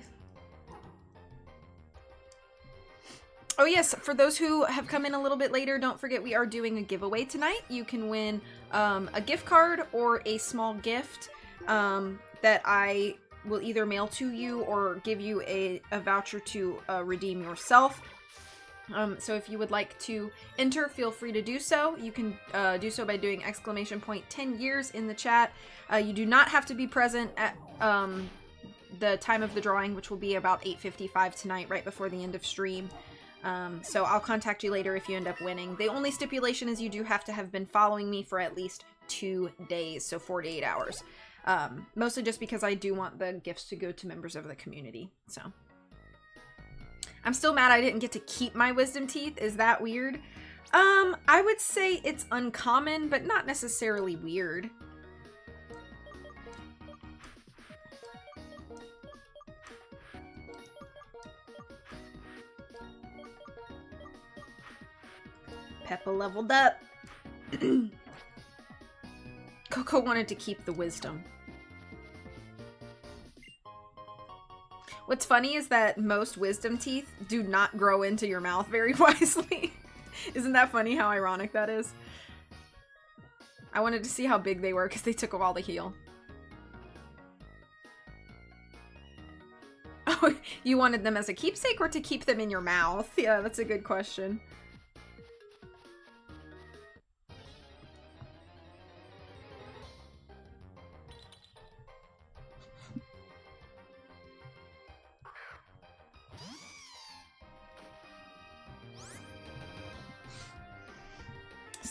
[SPEAKER 1] Oh yes, for those who have come in a little bit later, don't forget we are doing a giveaway tonight. You can win a gift card or a small gift that I will either mail to you or give you a voucher to redeem yourself. So if you would like to enter, feel free to do so. You can do so by doing !10 years in the chat. You do not have to be present at the time of the drawing, which will be about 8:55 tonight, right before the end of stream. So I'll contact you later if you end up winning. The only stipulation is you do have to have been following me for at least 2 days, so 48 hours. Mostly just because I do want the gifts to go to members of the community, so. I'm still mad I didn't get to keep my wisdom teeth. Is that weird? I would say it's uncommon, but not necessarily weird. Peppa leveled up. Coco wanted to keep the wisdom. What's funny is that most wisdom teeth do not grow into your mouth very wisely. Isn't that funny how ironic that is? I wanted to see how big they were because they took a while to heal. Oh, you wanted them as a keepsake or to keep them in your mouth? Yeah, that's a good question.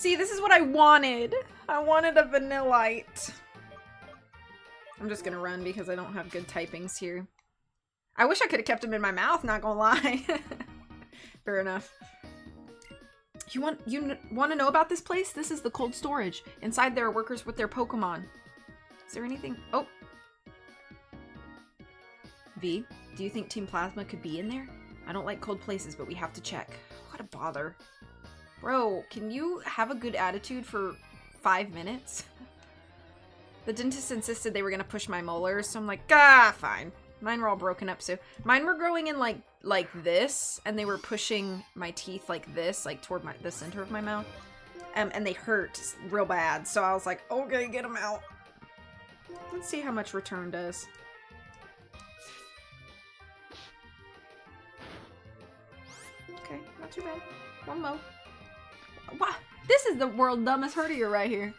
[SPEAKER 1] See, this is what I wanted. I wanted a Vanillite. I'm just gonna run because I don't have good typings here. I wish I could have kept them in my mouth, not gonna lie. Fair enough. You want to know about this place? This is the cold storage. Inside there are workers with their Pokemon. Is there anything? Oh. V, do you think Team Plasma could be in there? I don't like cold places, but we have to check. What a bother. Bro, can you have a good attitude for 5 minutes? The dentist insisted they were gonna push my molars, so I'm like, ah, fine. Mine were all broken up, so mine were growing in like this, and they were pushing my teeth like this, like toward the center of my mouth, and they hurt real bad. So I was like, okay, get them out. Let's see how much return does. Okay, not too bad. One mo. Wow, this is the world's dumbest herdier right here.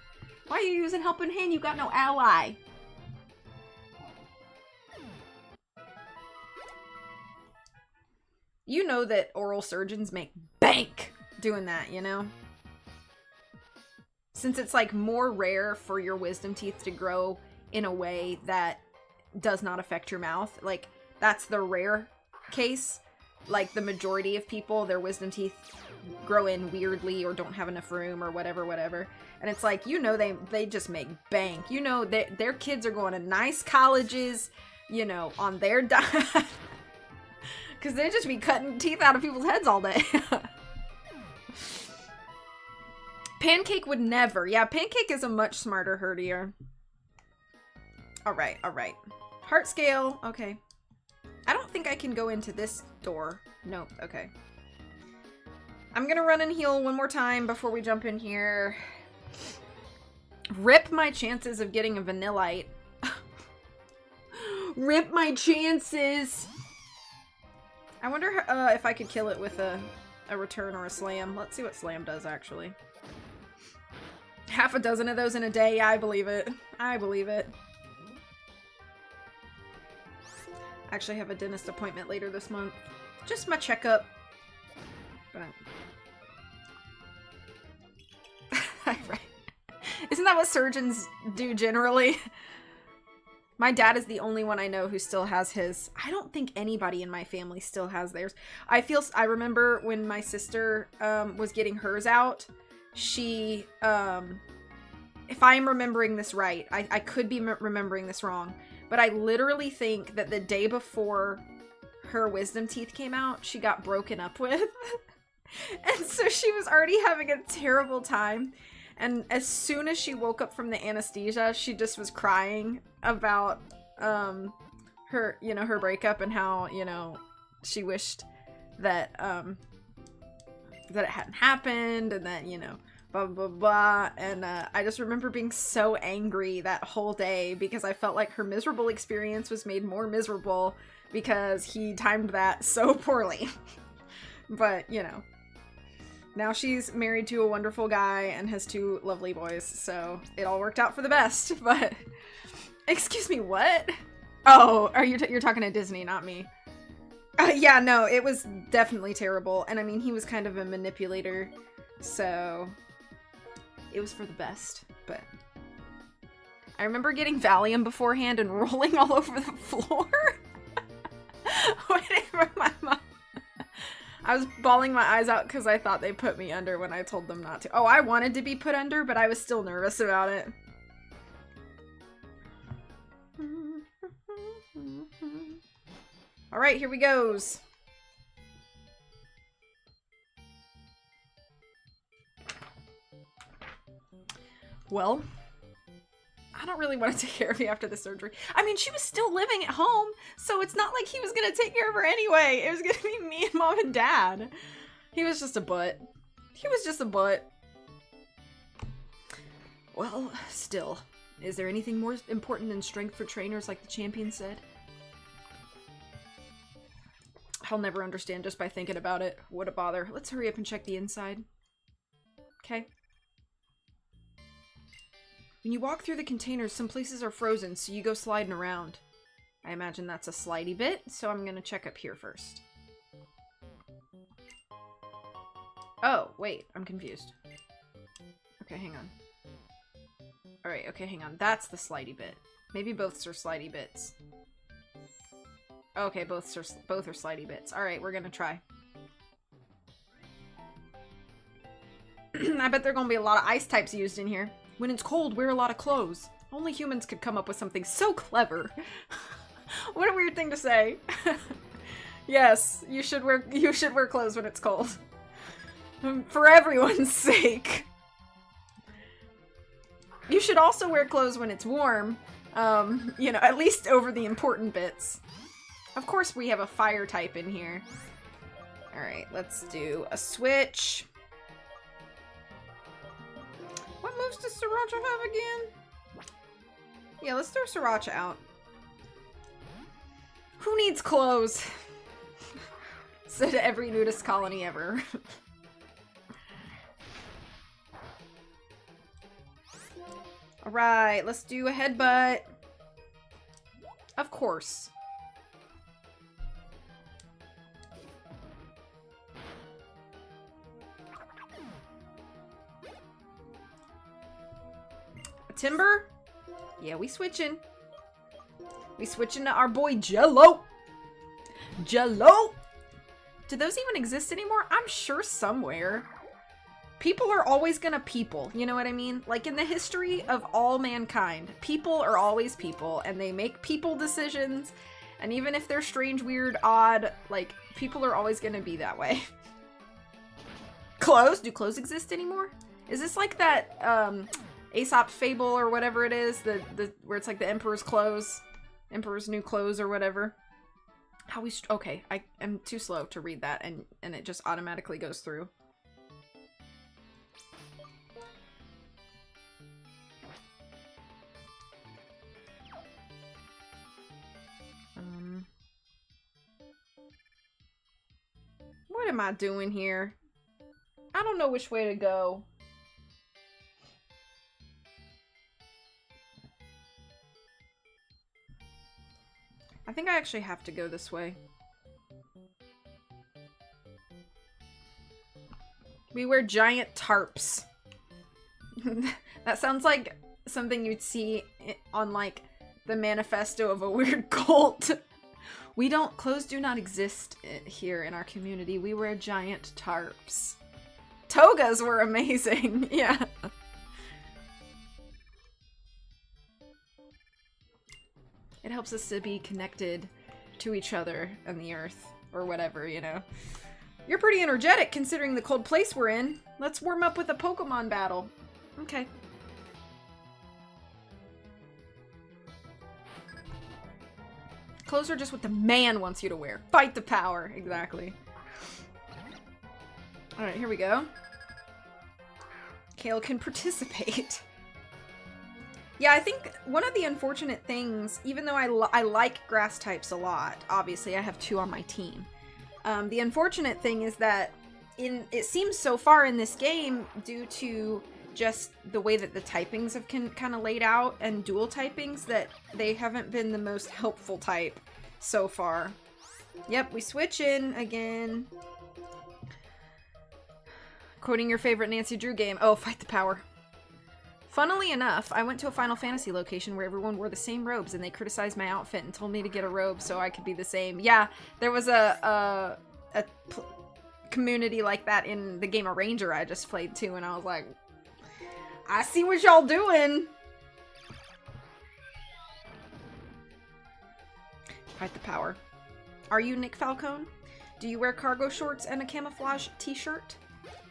[SPEAKER 1] Why are you using Helping Hand? You got no ally. You know that oral surgeons make bank doing that, you know? Since it's like more rare for your wisdom teeth to grow in a way that does not affect your mouth. Like, that's the rare case. Like, the majority of people, their wisdom teeth grow in weirdly or don't have enough room or whatever. And it's like, you know, they just make bank. You know, their kids are going to nice colleges, you know, on their dime. Because they just be cutting teeth out of people's heads all day. Pancake would never. Yeah, Pancake is a much smarter herdier. Alright, alright. Heart scale. Okay. I don't think I can go into this door. Nope, okay. I'm gonna run and heal one more time before we jump in here. Rip my chances of getting a Vanillite. Rip my chances! I wonder if I could kill it with a return or a slam. Let's see what slam does, actually. Half a dozen of those in a day. I believe it. I believe it. I actually have a dentist appointment later this month. Just my checkup. But... right. Isn't that what surgeons do generally? My dad is the only one I know who still has his. I don't think anybody in my family still has theirs. I remember when my sister was getting hers out, she, if I'm remembering this right, I could be remembering this wrong, but I literally think that the day before her wisdom teeth came out, she got broken up with. And so she was already having a terrible time. And as soon as she woke up from the anesthesia, she just was crying about her, you know, her breakup and how, you know, she wished that that it hadn't happened and that, you know, blah blah blah. And I just remember being so angry that whole day because I felt like her miserable experience was made more miserable because he timed that so poorly. But, you know. Now she's married to a wonderful guy and has 2 lovely boys, so it all worked out for the best, but... Excuse me, what? Oh, you're talking to Disney, not me. Yeah, no, it was definitely terrible, and I mean, he was kind of a manipulator, so... It was for the best, but... I remember getting Valium beforehand and rolling all over the floor. Waiting for my mom. I was bawling my eyes out because I thought they put me under when I told them not to. Oh, I wanted to be put under, but I was still nervous about it. Alright, here we goes. Well, I don't really want to take care of you after the surgery. I mean, she was still living at home, so it's not like he was going to take care of her anyway. It was going to be me and mom and dad. He was just a butt. He was just a butt. Well, still. Is there anything more important than strength for trainers like the champion said? I'll never understand just by thinking about it. What a bother. Let's hurry up and check the inside. Okay. When you walk through the containers, some places are frozen, so you go sliding around. I imagine that's a slidey bit, so I'm gonna check up here first. Oh, wait, I'm confused. Okay, hang on. Alright, okay, hang on. That's the slidey bit. Maybe both are slidey bits. Okay, both are slidey bits. Alright, we're gonna try. I bet there are gonna be a lot of ice types used in here. When it's cold, wear a lot of clothes. Only humans could come up with something so clever. What a weird thing to say. Yes, you should wear clothes when it's cold. For everyone's sake. You should also wear clothes when it's warm. You know, at least over the important bits. Of course we have a fire type in here. Alright, let's do a switch. What moves does Sriracha have again? Yeah, let's throw Sriracha out. Who needs clothes? Said every nudist colony ever. Alright, let's do a headbutt. Of course. Timber? Yeah, we switching. We switching to our boy Jello. Jello! Do those even exist anymore? I'm sure somewhere. People are always gonna people, you know what I mean? Like in the history of all mankind, people are always people and they make people decisions. And even if they're strange, weird, odd, like people are always gonna be that way. Clothes? Do clothes exist anymore? Is this like that, Aesop fable or whatever it is, where it's like the Emperor's clothes, Emperor's new clothes or whatever. How we okay, I am too slow to read that and it just automatically goes through. What am I doing here? I don't know which way to go. I think I actually have to go this way. We wear giant tarps. That sounds like something you'd see on, like, the manifesto of a weird cult. Clothes do not exist here in our community. We wear giant tarps. Togas were amazing, yeah. It helps us to be connected to each other and the earth, or whatever, you know. You're pretty energetic considering the cold place we're in. Let's warm up with a Pokemon battle. Okay. Clothes are just what the man wants you to wear. Fight the power, exactly. Alright, here we go. Kale can participate. Yeah, I think one of the unfortunate things, even though I like grass types a lot, obviously I have 2 on my team. The unfortunate thing is that it seems so far in this game, due to just the way that the typings have kind of laid out and dual typings, that they haven't been the most helpful type so far. Yep, we switch in again. Quoting your favorite Nancy Drew game. Oh, fight the power. Funnily enough, I went to a Final Fantasy location where everyone wore the same robes and they criticized my outfit and told me to get a robe so I could be the same. Yeah, there was a community like that in the game of Ranger I just played too, and I was like, I see what y'all doing! Fight the power. Are you Nick Falcone? Do you wear cargo shorts and a camouflage t-shirt?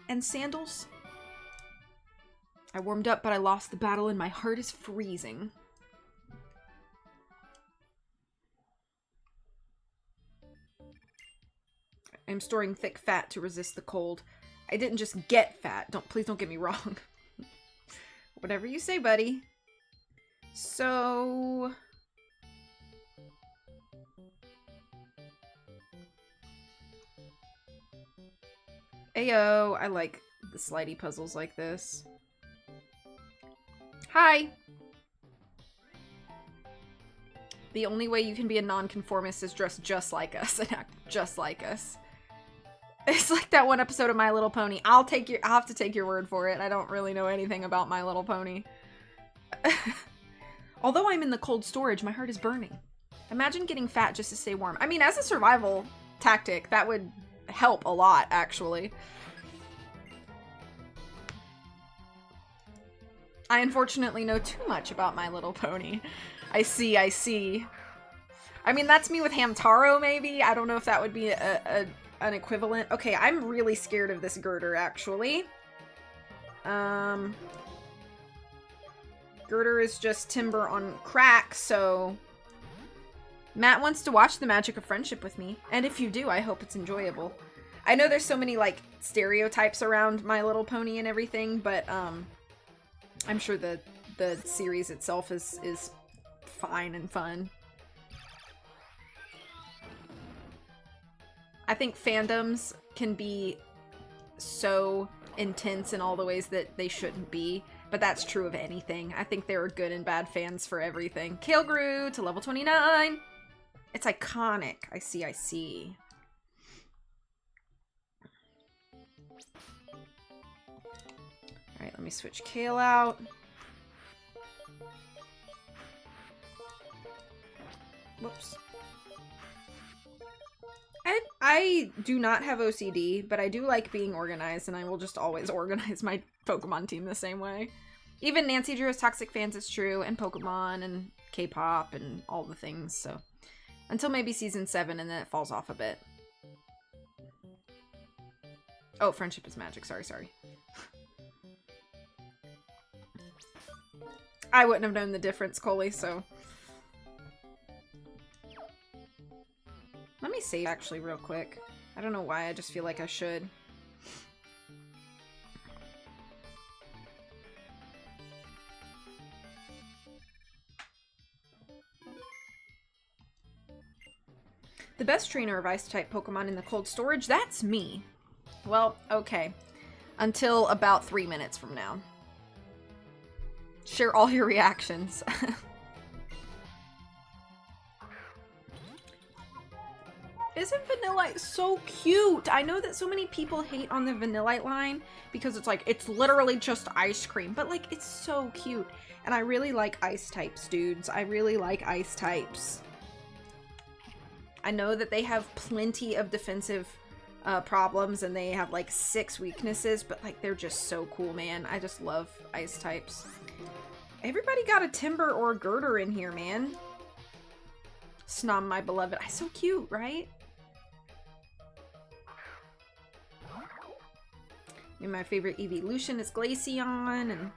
[SPEAKER 1] And sandals? I warmed up, but I lost the battle and my heart is freezing. I'm storing thick fat to resist the cold. I didn't just get fat. Please don't get me wrong. Whatever you say, buddy. So... Ayo, I like the slidey puzzles like this. Hi! The only way you can be a nonconformist is dress just like us and act just like us. It's like that one episode of My Little Pony. I'll have to take your word for it. I don't really know anything about My Little Pony. Although I'm in the cold storage, my heart is burning. Imagine getting fat just to stay warm. I mean, as a survival tactic, that would help a lot, actually. I unfortunately know too much about My Little Pony. I see. I mean, that's me with Hamtaro, maybe? I don't know if that would be an equivalent. Okay, I'm really scared of this girder, actually. Girder is just timber on crack, so... Matt wants to watch The Magic of Friendship with me. And if you do, I hope it's enjoyable. I know there's so many, like, stereotypes around My Little Pony and everything, but, I'm sure the series itself is fine and fun. I think fandoms can be so intense in all the ways that they shouldn't be, but that's true of anything. I think there are good and bad fans for everything. Kale grew to level 29. It's iconic. I see. Alright, let me switch Kale out. Whoops. I do not have OCD, but I do like being organized, and I will just always organize my Pokemon team the same way. Even Nancy Drew has toxic fans, it's true, and Pokemon, and K-pop, and all the things, so... Until maybe Season 7, and then it falls off a bit. Oh, Friendship is Magic, sorry. I wouldn't have known the difference, Coley, so... Let me save actually real quick. I don't know why, I just feel like I should. The best trainer of Ice-type Pokemon in the cold storage? That's me. Well, okay. Until about 3 minutes from now. Share all your reactions. Isn't Vanillite so cute? I know that so many people hate on the Vanillite line because it's like, it's literally just ice cream, but like, it's so cute. And I really like ice types, dudes. I really like ice types. I know that they have plenty of defensive problems and they have like 6 weaknesses, but like, they're just so cool, man. I just love ice types. Everybody got a Timber or a Girder in here, man. Snom, my beloved. So cute, right? And my favorite evolution is Glaceon, and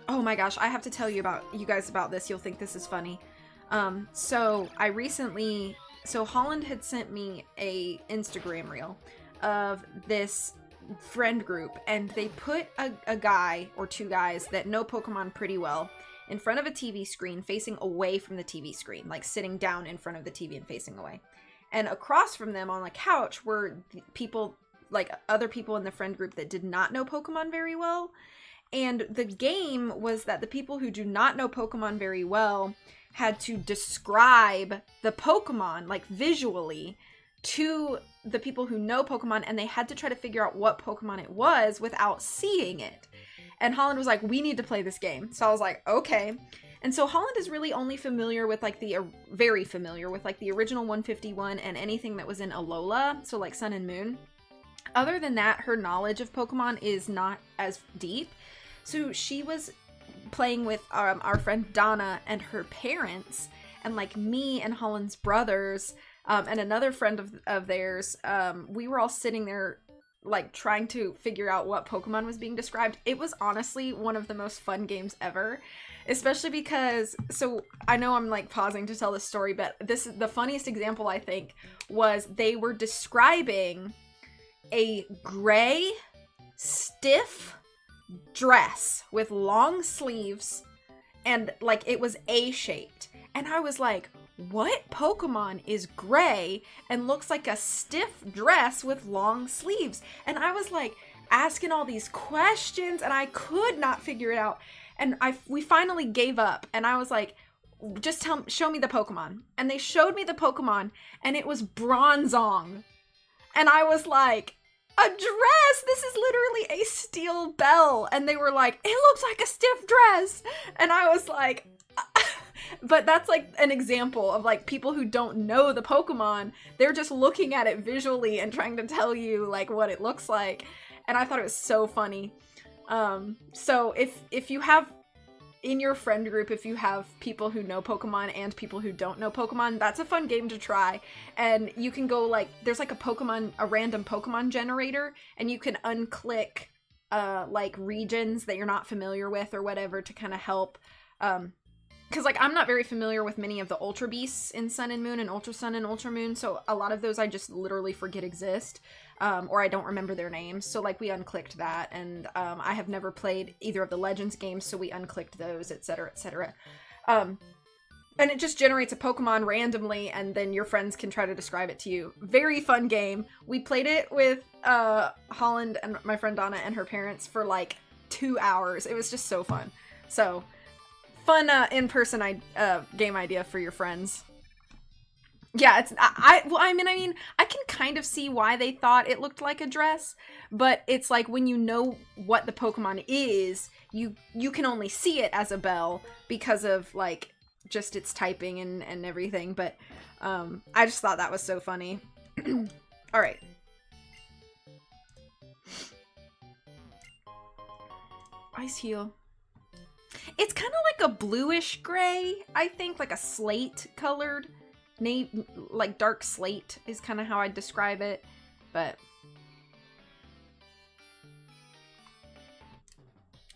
[SPEAKER 1] oh my gosh, I have to tell you guys about this. You'll think this is funny. So Holland had sent me a Instagram reel of this friend group, and they put a guy or 2 guys that know Pokemon pretty well in front of a TV screen, facing away from the TV screen, like sitting down in front of the TV and facing away. And across from them on the couch were people, like other people in the friend group that did not know Pokemon very well. And the game was that the people who do not know Pokemon very well had to describe the Pokemon, like visually, to the people who know Pokemon, and they had to try to figure out what Pokemon it was without seeing it. And Holland was like, we need to play this game. So I was like, okay. And so Holland is really only familiar with like very familiar with like the original 151 and anything that was in Alola, so like Sun and Moon. Other than that, her knowledge of Pokemon is not as deep. So she was playing with our friend Donna and her parents, and like me and Holland's brothers, and another friend of theirs. We were all sitting there like trying to figure out what Pokemon was being described. It was honestly one of the most fun games ever, especially because, so I know I'm like pausing to tell this story, but this is the funniest example, I think, was they were describing a gray, stiff dress with long sleeves, and like it was A-shaped. And I was like, what Pokemon is gray and looks like a stiff dress with long sleeves? And I was like asking all these questions, and I could not figure it out. And we finally gave up, and I was like, just show me the Pokemon. And they showed me the Pokemon, and it was Bronzong. And I was like, a dress? This is literally a steel bell. And they were like, it looks like a stiff dress. And I was like, but that's like an example of like people who don't know the Pokemon. They're just looking at it visually and trying to tell you like what it looks like. And I thought it was so funny. So if you have in your friend group, if you have people who know Pokemon and people who don't know Pokemon, that's a fun game to try. And you can go like, there's like a random Pokemon generator, and you can unclick like regions that you're not familiar with or whatever to kind of help. Because like I'm not very familiar with many of the Ultra Beasts in Sun and Moon and Ultra Sun and Ultra Moon, so a lot of those I just literally forget exist. Or I don't remember their names, so like we unclicked that, and I have never played either of the Legends games, so we unclicked those, etc, etc. And it just generates a Pokemon randomly, and then your friends can try to describe it to you. Very fun game. We played it with Holland and my friend Donna and her parents for like 2 hours. It was just so fun. So, fun in-person game idea for your friends. Yeah, it's I mean, I can kind of see why they thought it looked like a dress, but it's like when you know what the Pokemon is, you can only see it as a bell because of like just its typing and everything. But I just thought that was so funny. All right. Ice Heal. It's kind of like a bluish gray, I think, like a slate colored. Like dark slate is kind of how I'd describe it, but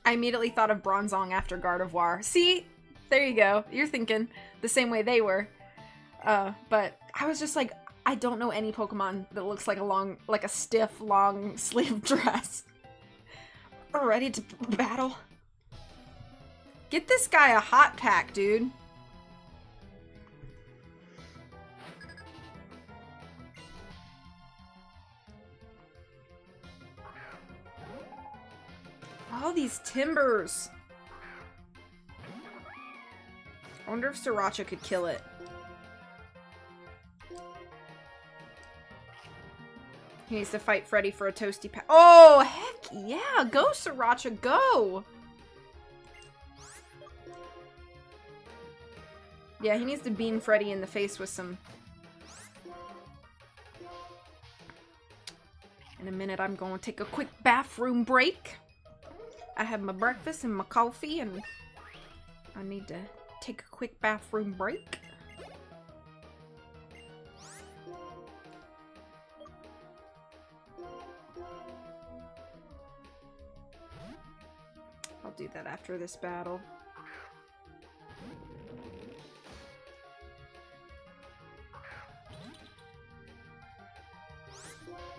[SPEAKER 1] I immediately thought of Bronzong after Gardevoir. See? There you go. You're thinking the same way they were. But I was just like, I don't know any Pokemon that looks like a stiff, long sleeve dress. Ready to battle? Get this guy a hot pack, dude. All these timbers. I wonder if Sriracha could kill it. He needs to fight Freddy for a toasty pack. Oh, heck yeah. Go, Sriracha, go. Yeah, he needs to beam Freddy in the face with some... In a minute, I'm going to take a quick bathroom break. I have my breakfast and my coffee, and I need to take a quick bathroom break. I'll do that after this battle.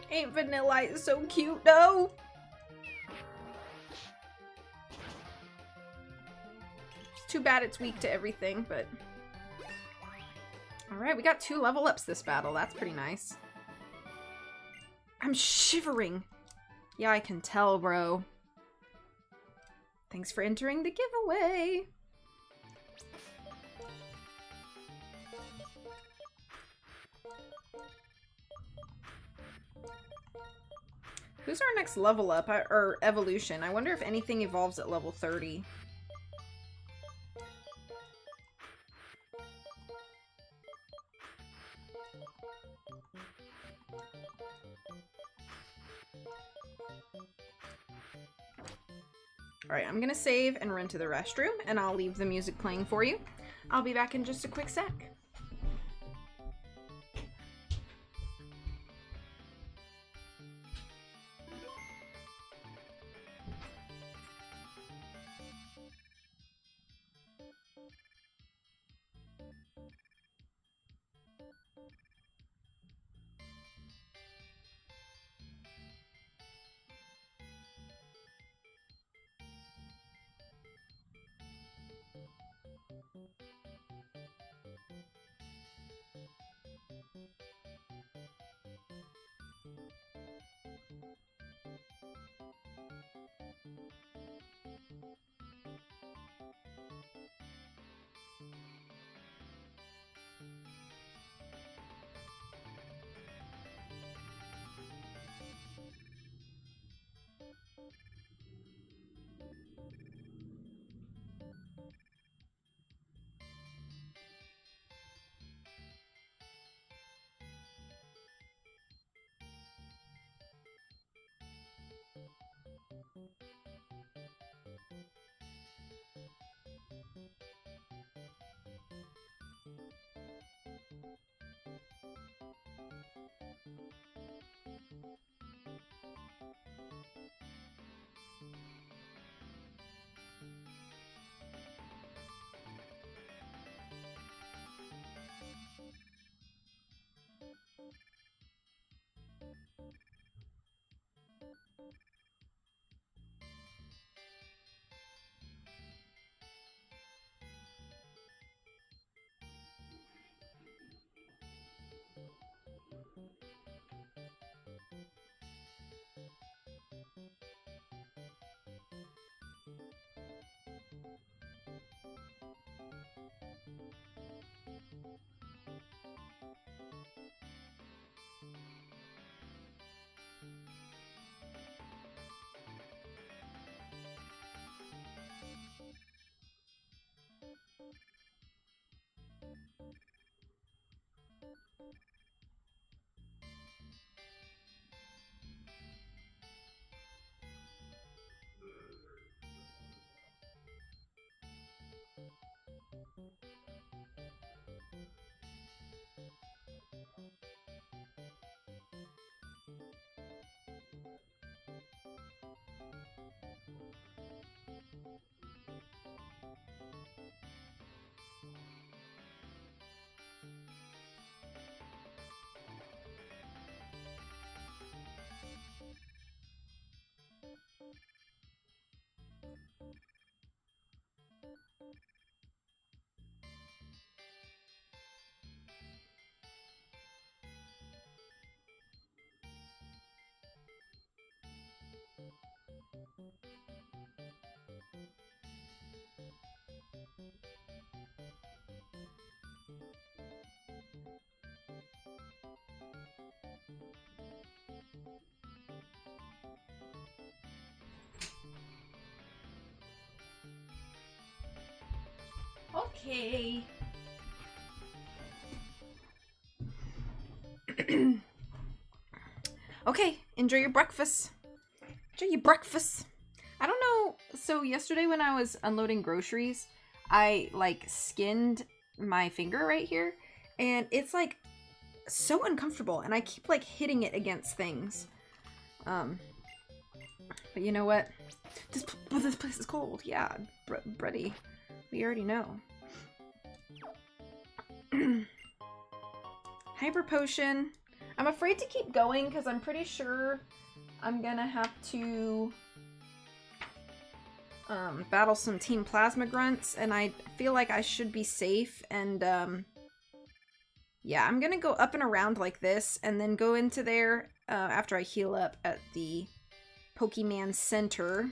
[SPEAKER 1] Ain't Vanillite so cute, though? Too bad it's weak to everything, but... Alright, we got 2 level ups this battle. That's pretty nice. I'm shivering. Yeah, I can tell, bro. Thanks for entering the giveaway. Who's our next level up, or evolution? I wonder if anything evolves at level 30. Alright, I'm gonna save and run to the restroom, and I'll leave the music playing for you. I'll be back in just a quick sec. Okay. Okay, enjoy your breakfast. Enjoy your breakfast. I don't know. So yesterday when I was unloading groceries, I like skinned my finger right here, and it's like so uncomfortable, and I keep like hitting it against things. But you know what? This place is cold. Yeah, Brady. We already know. Hyper potion. I'm afraid to keep going because I'm pretty sure I'm gonna have to battle some Team Plasma Grunts, and I feel like I should be safe, and yeah, I'm gonna go up and around like this and then go into there after I heal up at the Pokemon Center,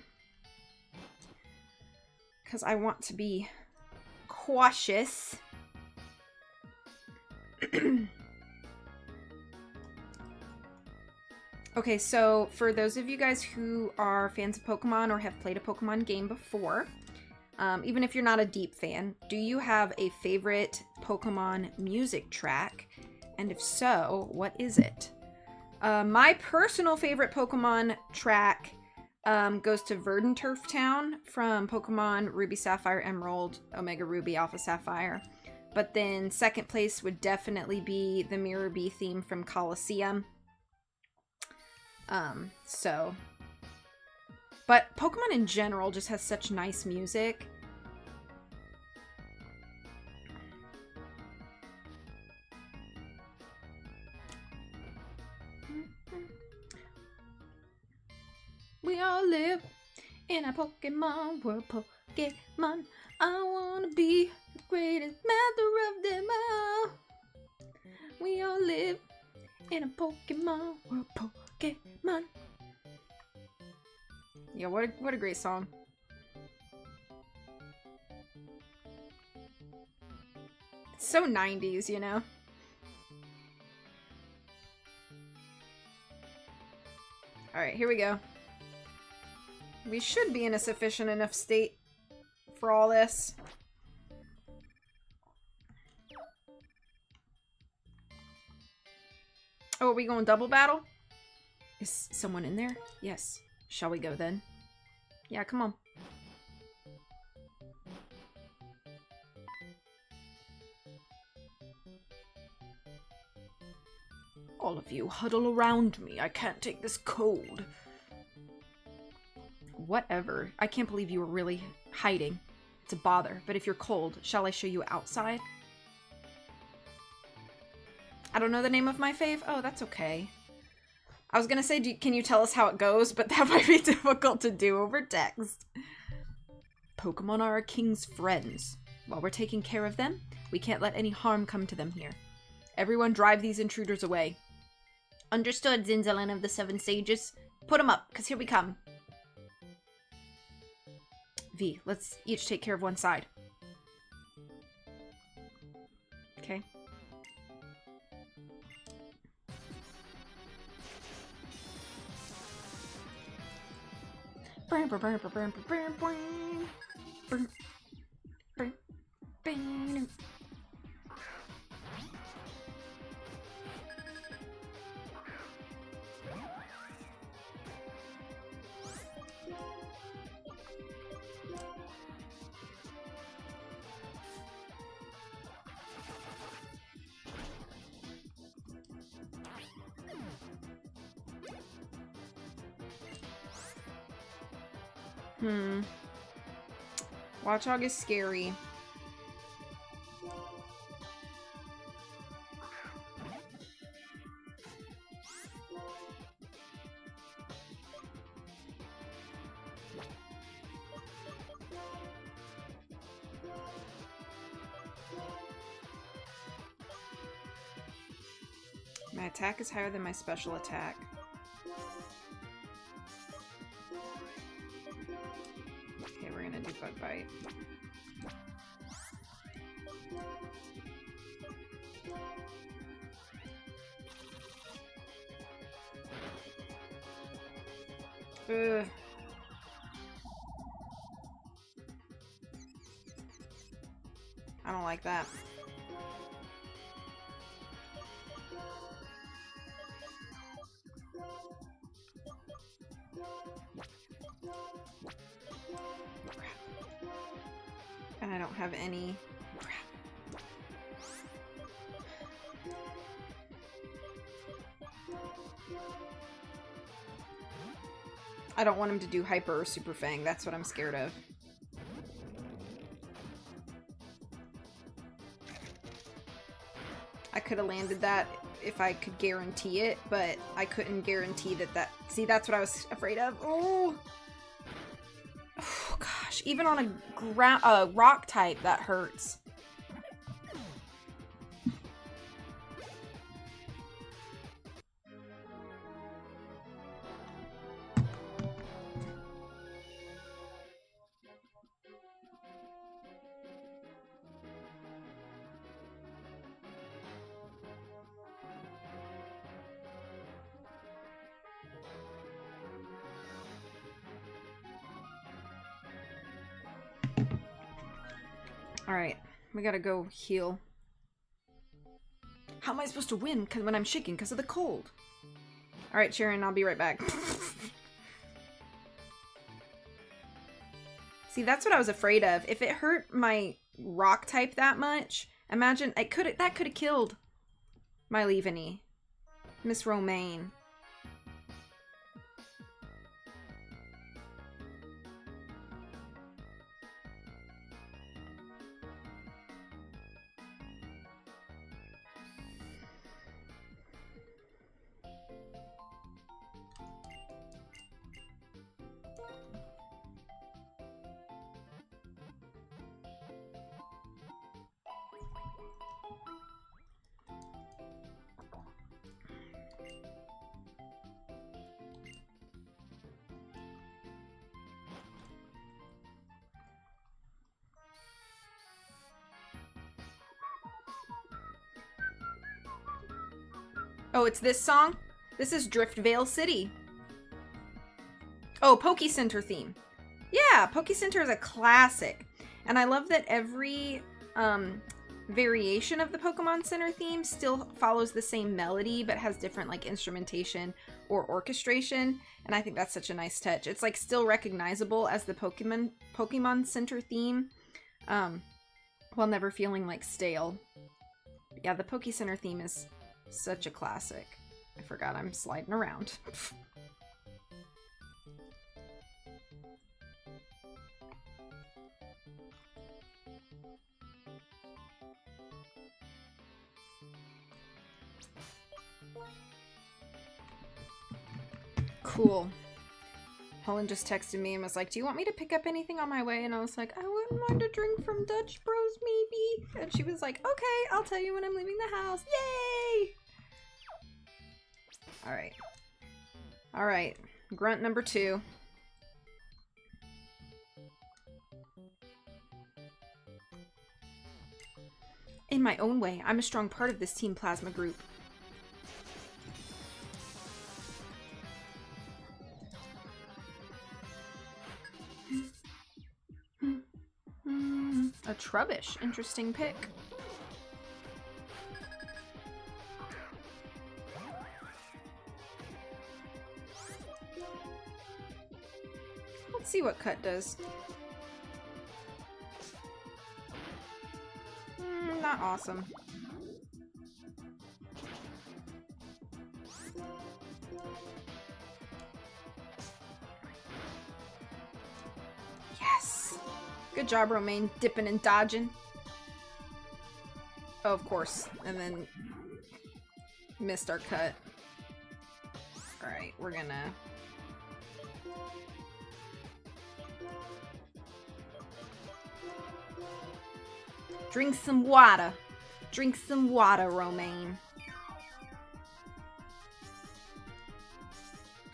[SPEAKER 1] because I want to be cautious. Okay, so for those of you guys who are fans of Pokemon or have played a Pokemon game before, even if you're not a deep fan, do you have a favorite Pokemon music track? And if so, what is it? My personal favorite Pokemon track goes to Verdanturf Town from Pokemon Ruby, Sapphire, Emerald, Omega Ruby, Alpha Sapphire. But then second place would definitely be the Mirror Bee theme from Colosseum. But Pokemon in general just has such nice music. We all live in a Pokemon world, Pokemon. I wanna be the greatest master of them all. We all live in a Pokemon world, Pokemon. Yeah, what a great song. It's so 90s, you know? Alright, here we go. We should be in a sufficient enough state for all this. Oh, are we going double battle? Is someone in there? Yes. Shall we go then? Yeah, come on. All of you huddle around me. I can't take this cold. Whatever. I can't believe you were really hiding. It's a bother. But if you're cold, shall I show you outside? I don't know the name of my fave. Oh, that's okay. I was gonna say, can you tell us how it goes? But that might be difficult to do over text. Pokemon are our king's friends. While we're taking care of them, we can't let any harm come to them here. Everyone drive these intruders away. Understood, Zinzalin of the Seven Sages. Put them up, because here we come. V, let's each take care of one side. Okay. Watchog is scary. My attack is higher than my special attack. Okay, we're gonna do Bug Bite. Ugh. I don't like that. And I don't have any. Crap. I don't want him to do Hyper or Super Fang. That's what I'm scared of. I could have landed that if I could guarantee it, but I couldn't guarantee that. See, that's what I was afraid of. Oh! Oh gosh, even on a rock type, that hurts. Alright, we gotta go heal. How am I supposed to win when I'm shaking because of the cold? Alright, Sharon, I'll be right back. See, that's what I was afraid of. If it hurt my rock type that much, imagine that could have killed my Leaveney. Miss Romaine. Oh, it's this song? This is Driftvale City. Oh, Poke Center theme. Yeah, Poke Center is a classic. And I love that every variation of the Pokemon Center theme still follows the same melody, but has different like instrumentation or orchestration, and I think that's such a nice touch. It's like still recognizable as the Pokemon Center theme, while never feeling like stale. But yeah, the Poke Center theme is such a classic. I forgot I'm sliding around. Cool. Helen just texted me and was like, do you want me to pick up anything on my way? And I was like, I wouldn't mind a drink from Dutch Bros, maybe. And she was like, okay, I'll tell you when I'm leaving the house. Yay! Alright. Alright. Grunt number 2. In my own way, I'm a strong part of this Team Plasma group. A Trubbish. Interesting pick. Let's see what Cut does. Not awesome. Yes! Good job, Romaine. Dipping and dodging. Oh, of course. And then missed our cut. Alright, we're gonna... drink some water. Drink some water, Romaine.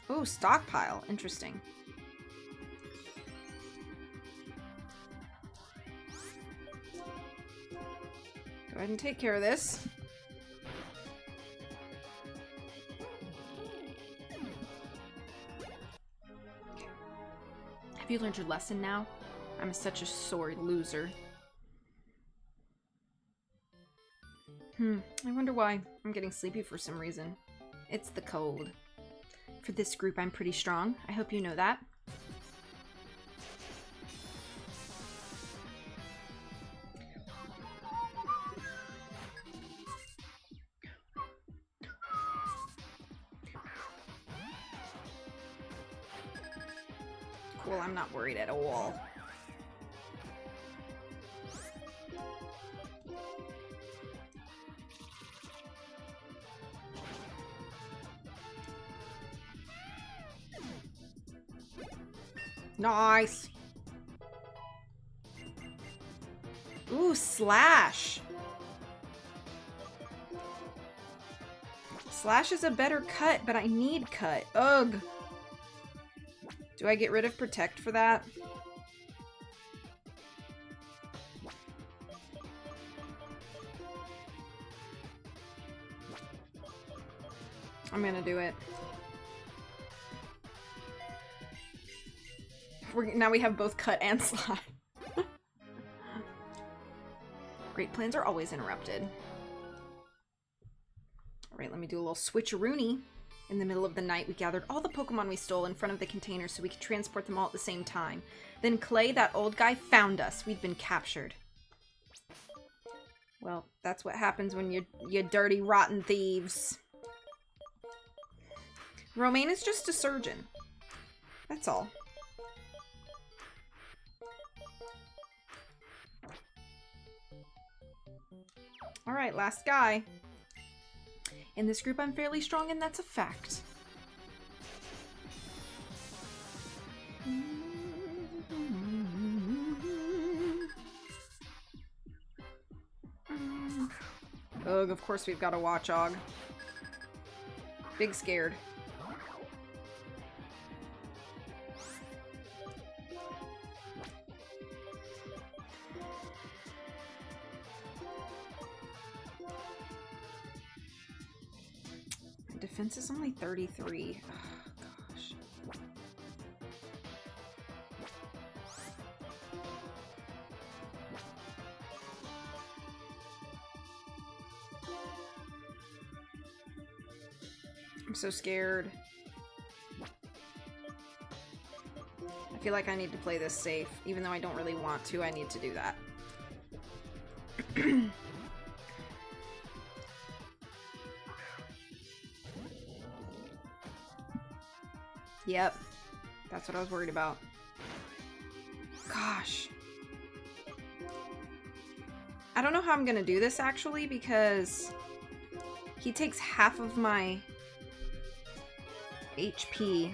[SPEAKER 1] Oh, stockpile. Interesting. Go ahead and take care of this. Have you learned your lesson now? I'm such a sore loser. I wonder why. I'm getting sleepy for some reason. It's the cold. For this group, I'm pretty strong. I hope you know that. Cool, I'm not worried at all. Nice. Ooh, Slash. Slash is a better cut, but I need cut. Ugh. Do I get rid of Protect for that? I'm gonna do it. Now we have both cut and slide. Great plans are always interrupted. Alright, let me do a little switcheroony. In the middle of the night, we gathered all the Pokemon we stole in front of the container so we could transport them all at the same time. Then Clay, that old guy, found us. We'd been captured. Well, that's what happens when you dirty, rotten thieves. Romaine is just a surgeon. That's all. Alright, last guy. In this group, I'm fairly strong, and that's a fact. Ugh, of course we've got a Watchog. Big scared. Defense is only 33. Oh, gosh. I'm so scared. I feel like I need to play this safe. Even though I don't really want to, I need to do that. Yep. That's what I was worried about. Gosh. I don't know how I'm gonna do this, actually, because he takes half of my HP.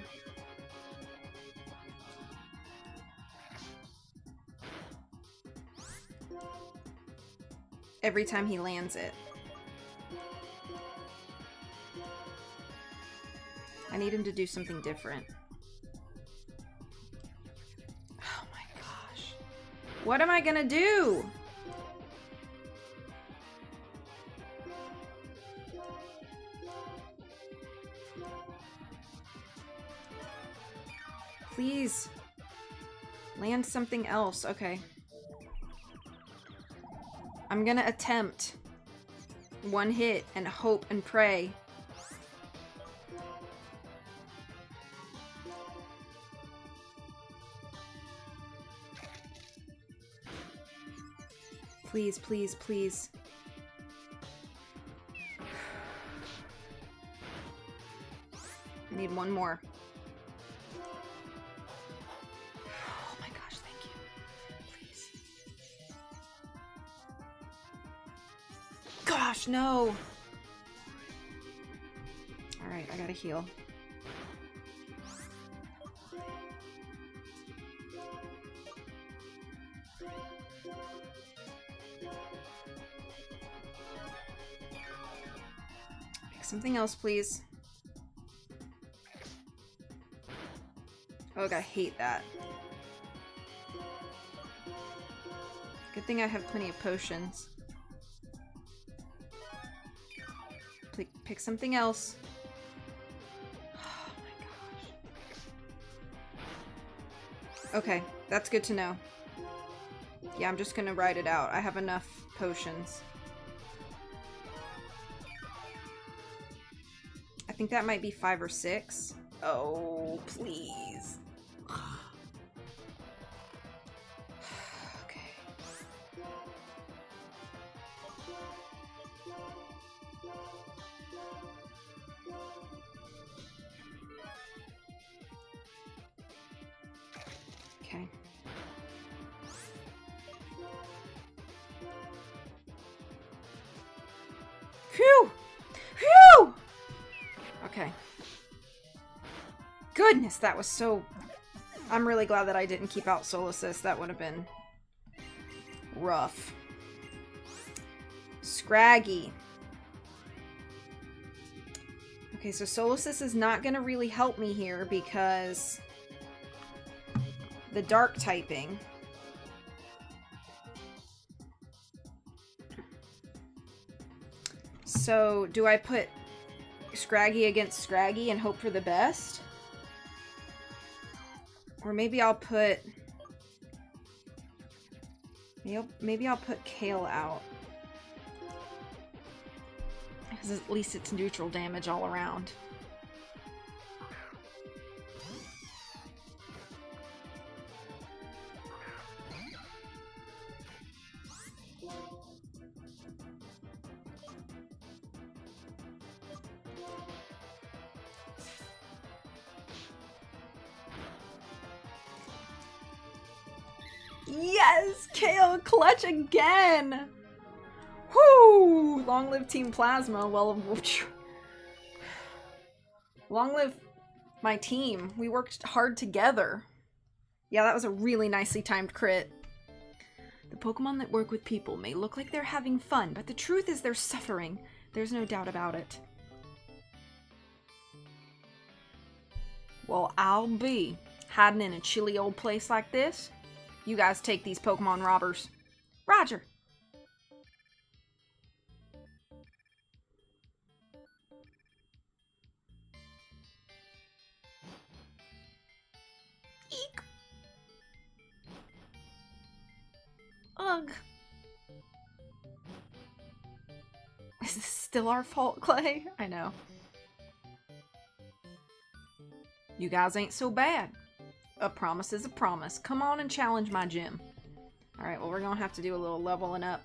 [SPEAKER 1] Every time he lands it. I need him to do something different. Oh my gosh. What am I gonna do? Please. Land something else. Okay. I'm gonna attempt one hit and hope and pray. Please, please, please. I need one more. Oh my gosh, thank you. Please. Gosh, no! Alright, I gotta heal. Pick something else, please. Oh, I hate that. Good thing I have plenty of potions. Pick something else. Oh my gosh. Okay, that's good to know. Yeah, I'm just gonna ride it out. I have enough potions. I think that might be 5 or 6. Oh, please. Okay. Okay. Phew! Phew! Okay. Goodness, that was so... I'm really glad that I didn't keep out Soul Assist. That would have been rough. Scraggy. Okay, so Soul Assist is not going to really help me here because the dark typing. So, do I put Scraggy against Scraggy and hope for the best? Or maybe I'll put... Maybe I'll put Kale out. Because at least it's neutral damage all around. Yes! Kale clutch again! Whoo! Long live Team Plasma. Well, long live my team. We worked hard together. Yeah, that was a really nicely timed crit. The Pokemon that work with people may look like they're having fun, but the truth is they're suffering. There's no doubt about it. Well, I'll be hiding in a chilly old place like this. You guys take these Pokemon robbers. Roger. Eek. Ugh. Is this still our fault, Clay? I know. You guys ain't so bad. A promise is a promise. Come on and challenge my gym. Alright, well, we're gonna have to do a little leveling up.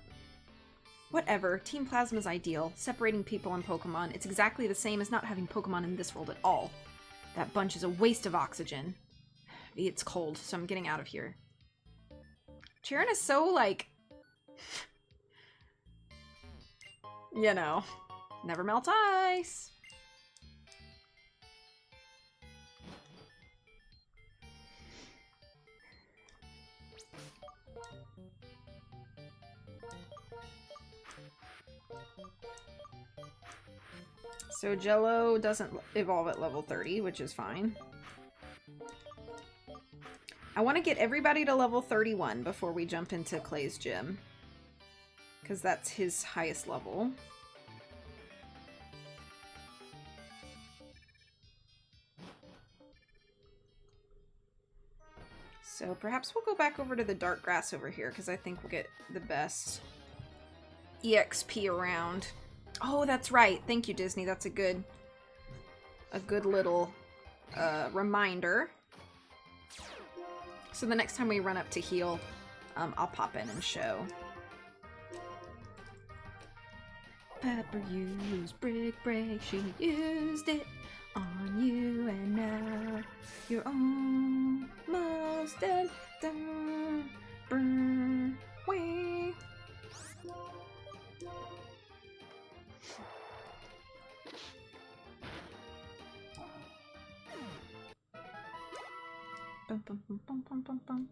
[SPEAKER 1] Whatever. Team Plasma's ideal. Separating people and Pokemon. It's exactly the same as not having Pokemon in this world at all. That bunch is a waste of oxygen. It's cold, so I'm getting out of here. Chiron is so, like... you know. Never melt ice. So Jello doesn't evolve at level 30, which is fine. I want to get everybody to level 31 before we jump into Clay's gym. Because that's his highest level. So perhaps we'll go back over to the dark grass over here, because I think we'll get the best EXP around. Oh, that's right. Thank you, Disney. That's a good little reminder. So the next time we run up to heal, I'll pop in and show. Pepper used brick break. She used it on you, and now you're almost dead. Dun, burn, wee. Bum, bum, bum, bum, bum, bum, bum.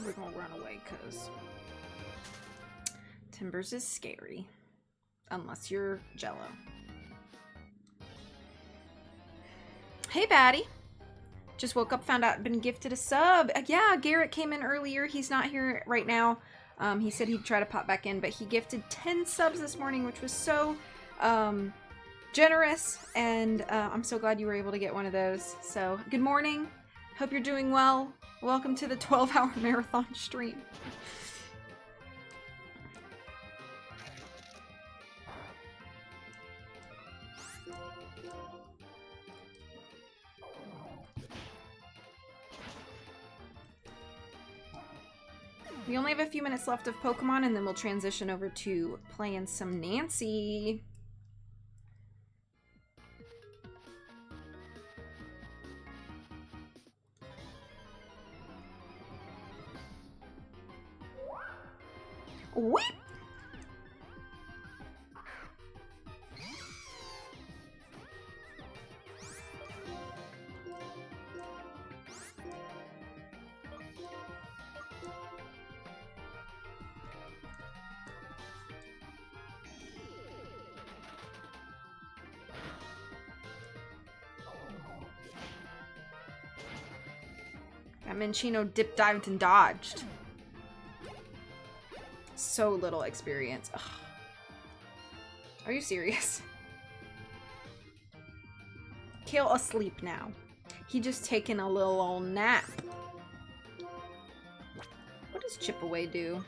[SPEAKER 1] We're gonna run away because Timbers is scary. Unless you're Jello. Hey, Batty. Just woke up, found out I'd been gifted a sub. Yeah, Garrett came in earlier. He's not here right now. He said he'd try to pop back in, but he gifted 10 subs this morning, which was so generous. And I'm so glad you were able to get one of those. So, good morning. Hope you're doing well. Welcome to the 12-hour marathon stream. We only have a few minutes left of Pokemon, and then we'll transition over to playing some Nancy. Weep! That Minchino dip dived and dodged. So little experience. Ugh. Are you serious? Kale asleep now. He just taken a little old nap. What does Chip Away do?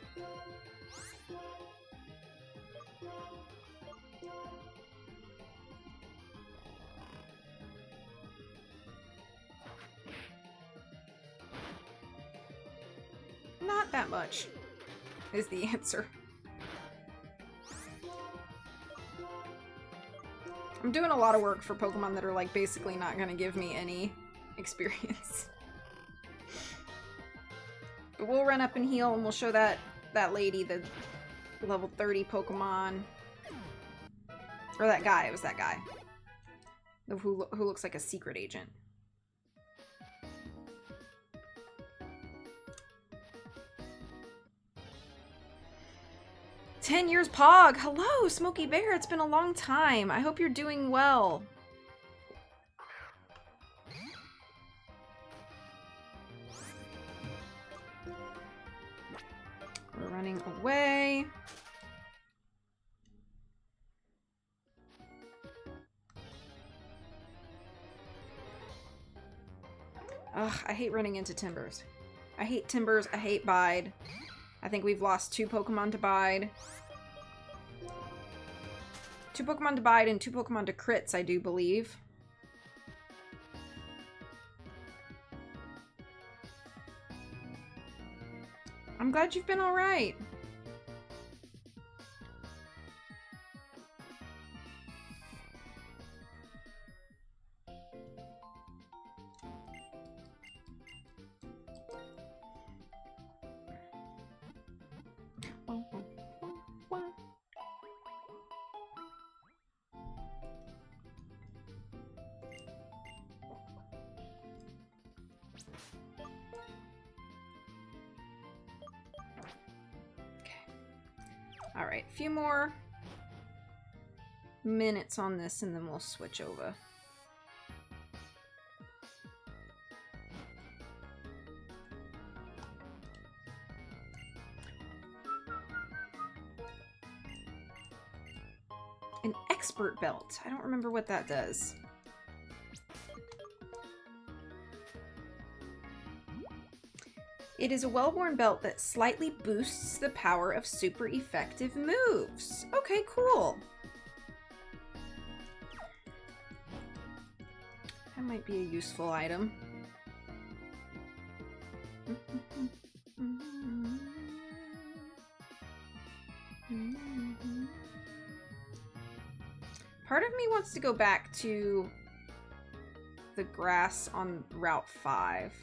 [SPEAKER 1] Not that much is the answer. I'm doing a lot of work for Pokemon that are like basically not gonna give me any experience. But we'll run up and heal and we'll show that lady the level 30 Pokemon. Or that guy, it was that guy. Who looks like a secret agent. 10 years Pog. Hello, Smokey Bear. It's been a long time. I hope you're doing well. We're running away. Ugh, I hate running into Timbers. I hate Timbers. I hate Bide. I think we've lost 2 Pokemon to Bide. 2 Pokemon to Bide and 2 Pokemon to crits, I do believe. I'm glad you've been alright. Alright, a few more minutes on this and then we'll switch over. An expert belt. I don't remember what that does. It is a well-worn belt that slightly boosts the power of super effective moves. Okay, cool. That might be a useful item. Part of me wants to go back to the grass on Route 5.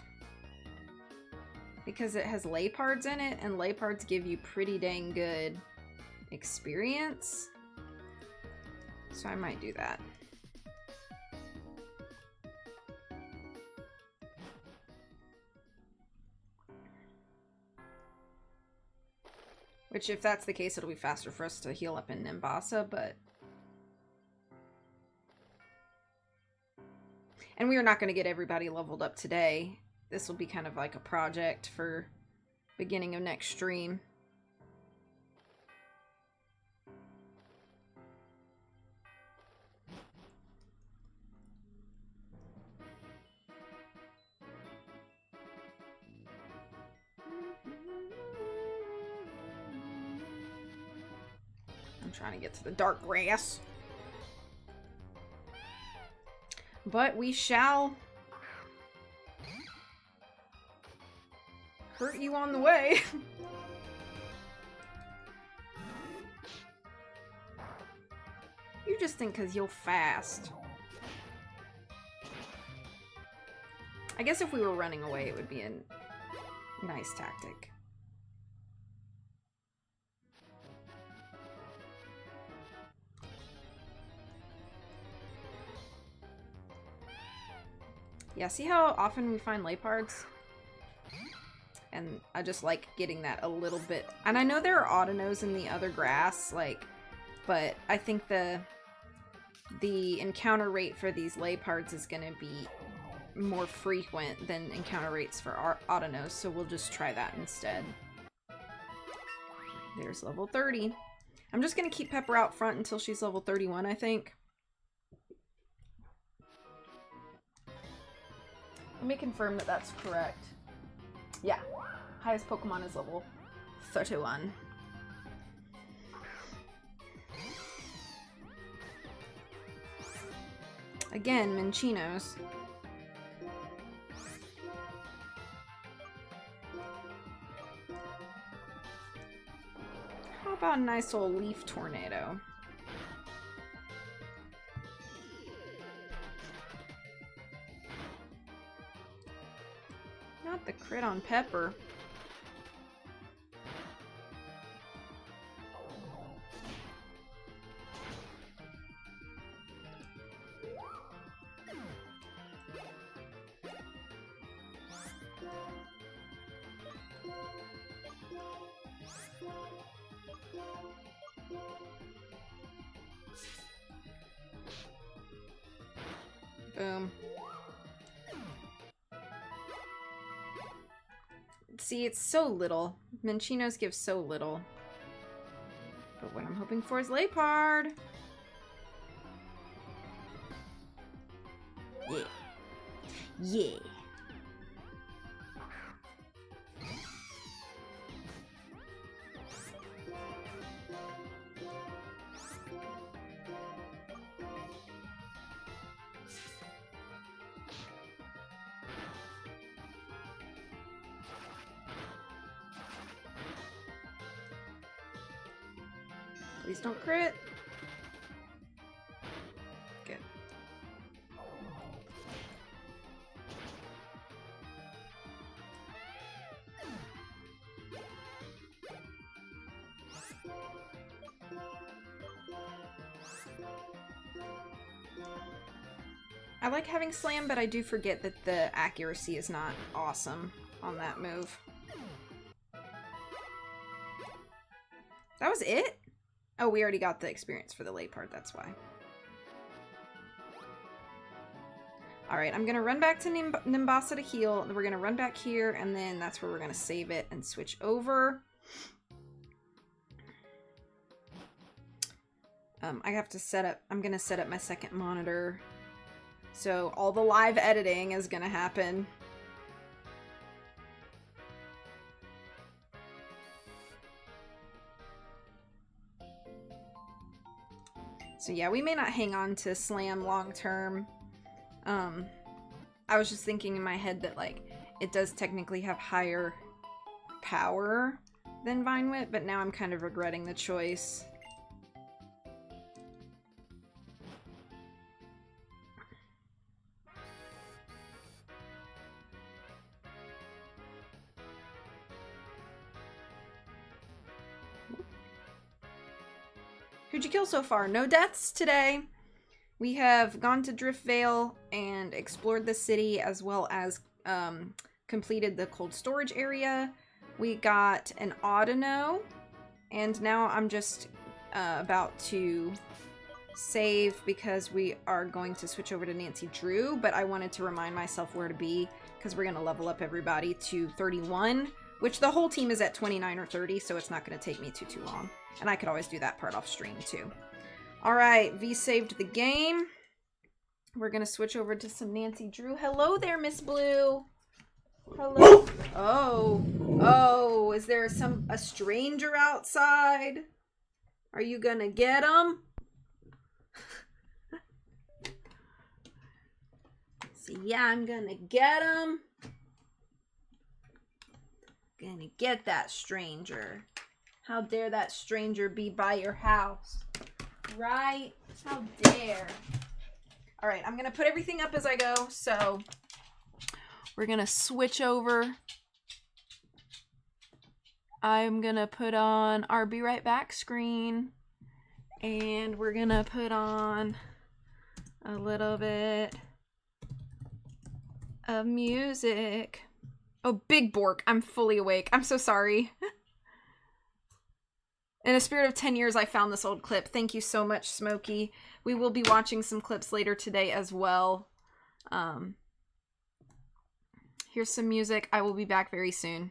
[SPEAKER 1] Because it has Leopards in it, and Leopards give you pretty dang good experience. So I might do that. Which, if that's the case, it'll be faster for us to heal up in Nimbasa, but... And we are not going to get everybody leveled up today. This will be kind of like a project for beginning of next stream. I'm trying to get to the dark grass. But we shall hurt you on the way. You just think because you're fast. I guess if we were running away, it would be a nice tactic. Yeah, see how often we find Leopards? And I just like getting that a little bit. And I know there are Autonos in the other grass, like, but I think the encounter rate for these Leopards is going to be more frequent than encounter rates for our Autonos, so we'll just try that instead. There's level 30. I'm just going to keep Pepper out front until she's level 31, I think. Let me confirm that that's correct. Yeah, highest Pokemon is level 31. Again, Minchinos. How about a nice old Leaf Tornado? Not the crit on Pepper. Boom. See, it's so little. Minchinos give so little. But what I'm hoping for is Leopard. Yeah. Yeah. Please don't crit. Good. I like having slam, but I do forget that the accuracy is not awesome on that move. That was it? Oh, we already got the experience for the late part, that's why. Alright, I'm gonna run back to Nimbasa to heal, then we're gonna run back here, and then that's where we're gonna save it and switch over. I'm gonna set up my second monitor. So all the live editing is gonna happen. So yeah, we may not hang on to Slam long term. I was just thinking in my head that, like, it does technically have higher power than Vine Whip, but now I'm kind of regretting the choice. Who'd you kill so far? No deaths today. We have gone to Driftvale and explored the city, as well as completed the cold storage area. We got an Audino, and now I'm just about to save because we are going to switch over to Nancy Drew, but I wanted to remind myself where to be because we're going to level up everybody to 31, which the whole team is at 29 or 30, so it's not going to take me too long. And I could always do that part off stream too. Alright, V saved the game. We're going to switch over to some Nancy Drew. Hello there, Miss Blue. Hello. Oh, is there a stranger outside? Are you going to get him? So yeah, I'm going to get him. Gonna get that stranger. How dare that stranger be by your house? Right? How dare. Alright, I'm gonna put everything up as I go, so we're gonna switch over. I'm gonna put on our Be Right Back screen, and we're gonna put on a little bit of music. Oh, Big Bork, I'm fully awake. I'm so sorry. In a spirit of 10 years, I found this old clip. Thank you so much, Smokey. We will be watching some clips later today as well. Here's some music. I will be back very soon.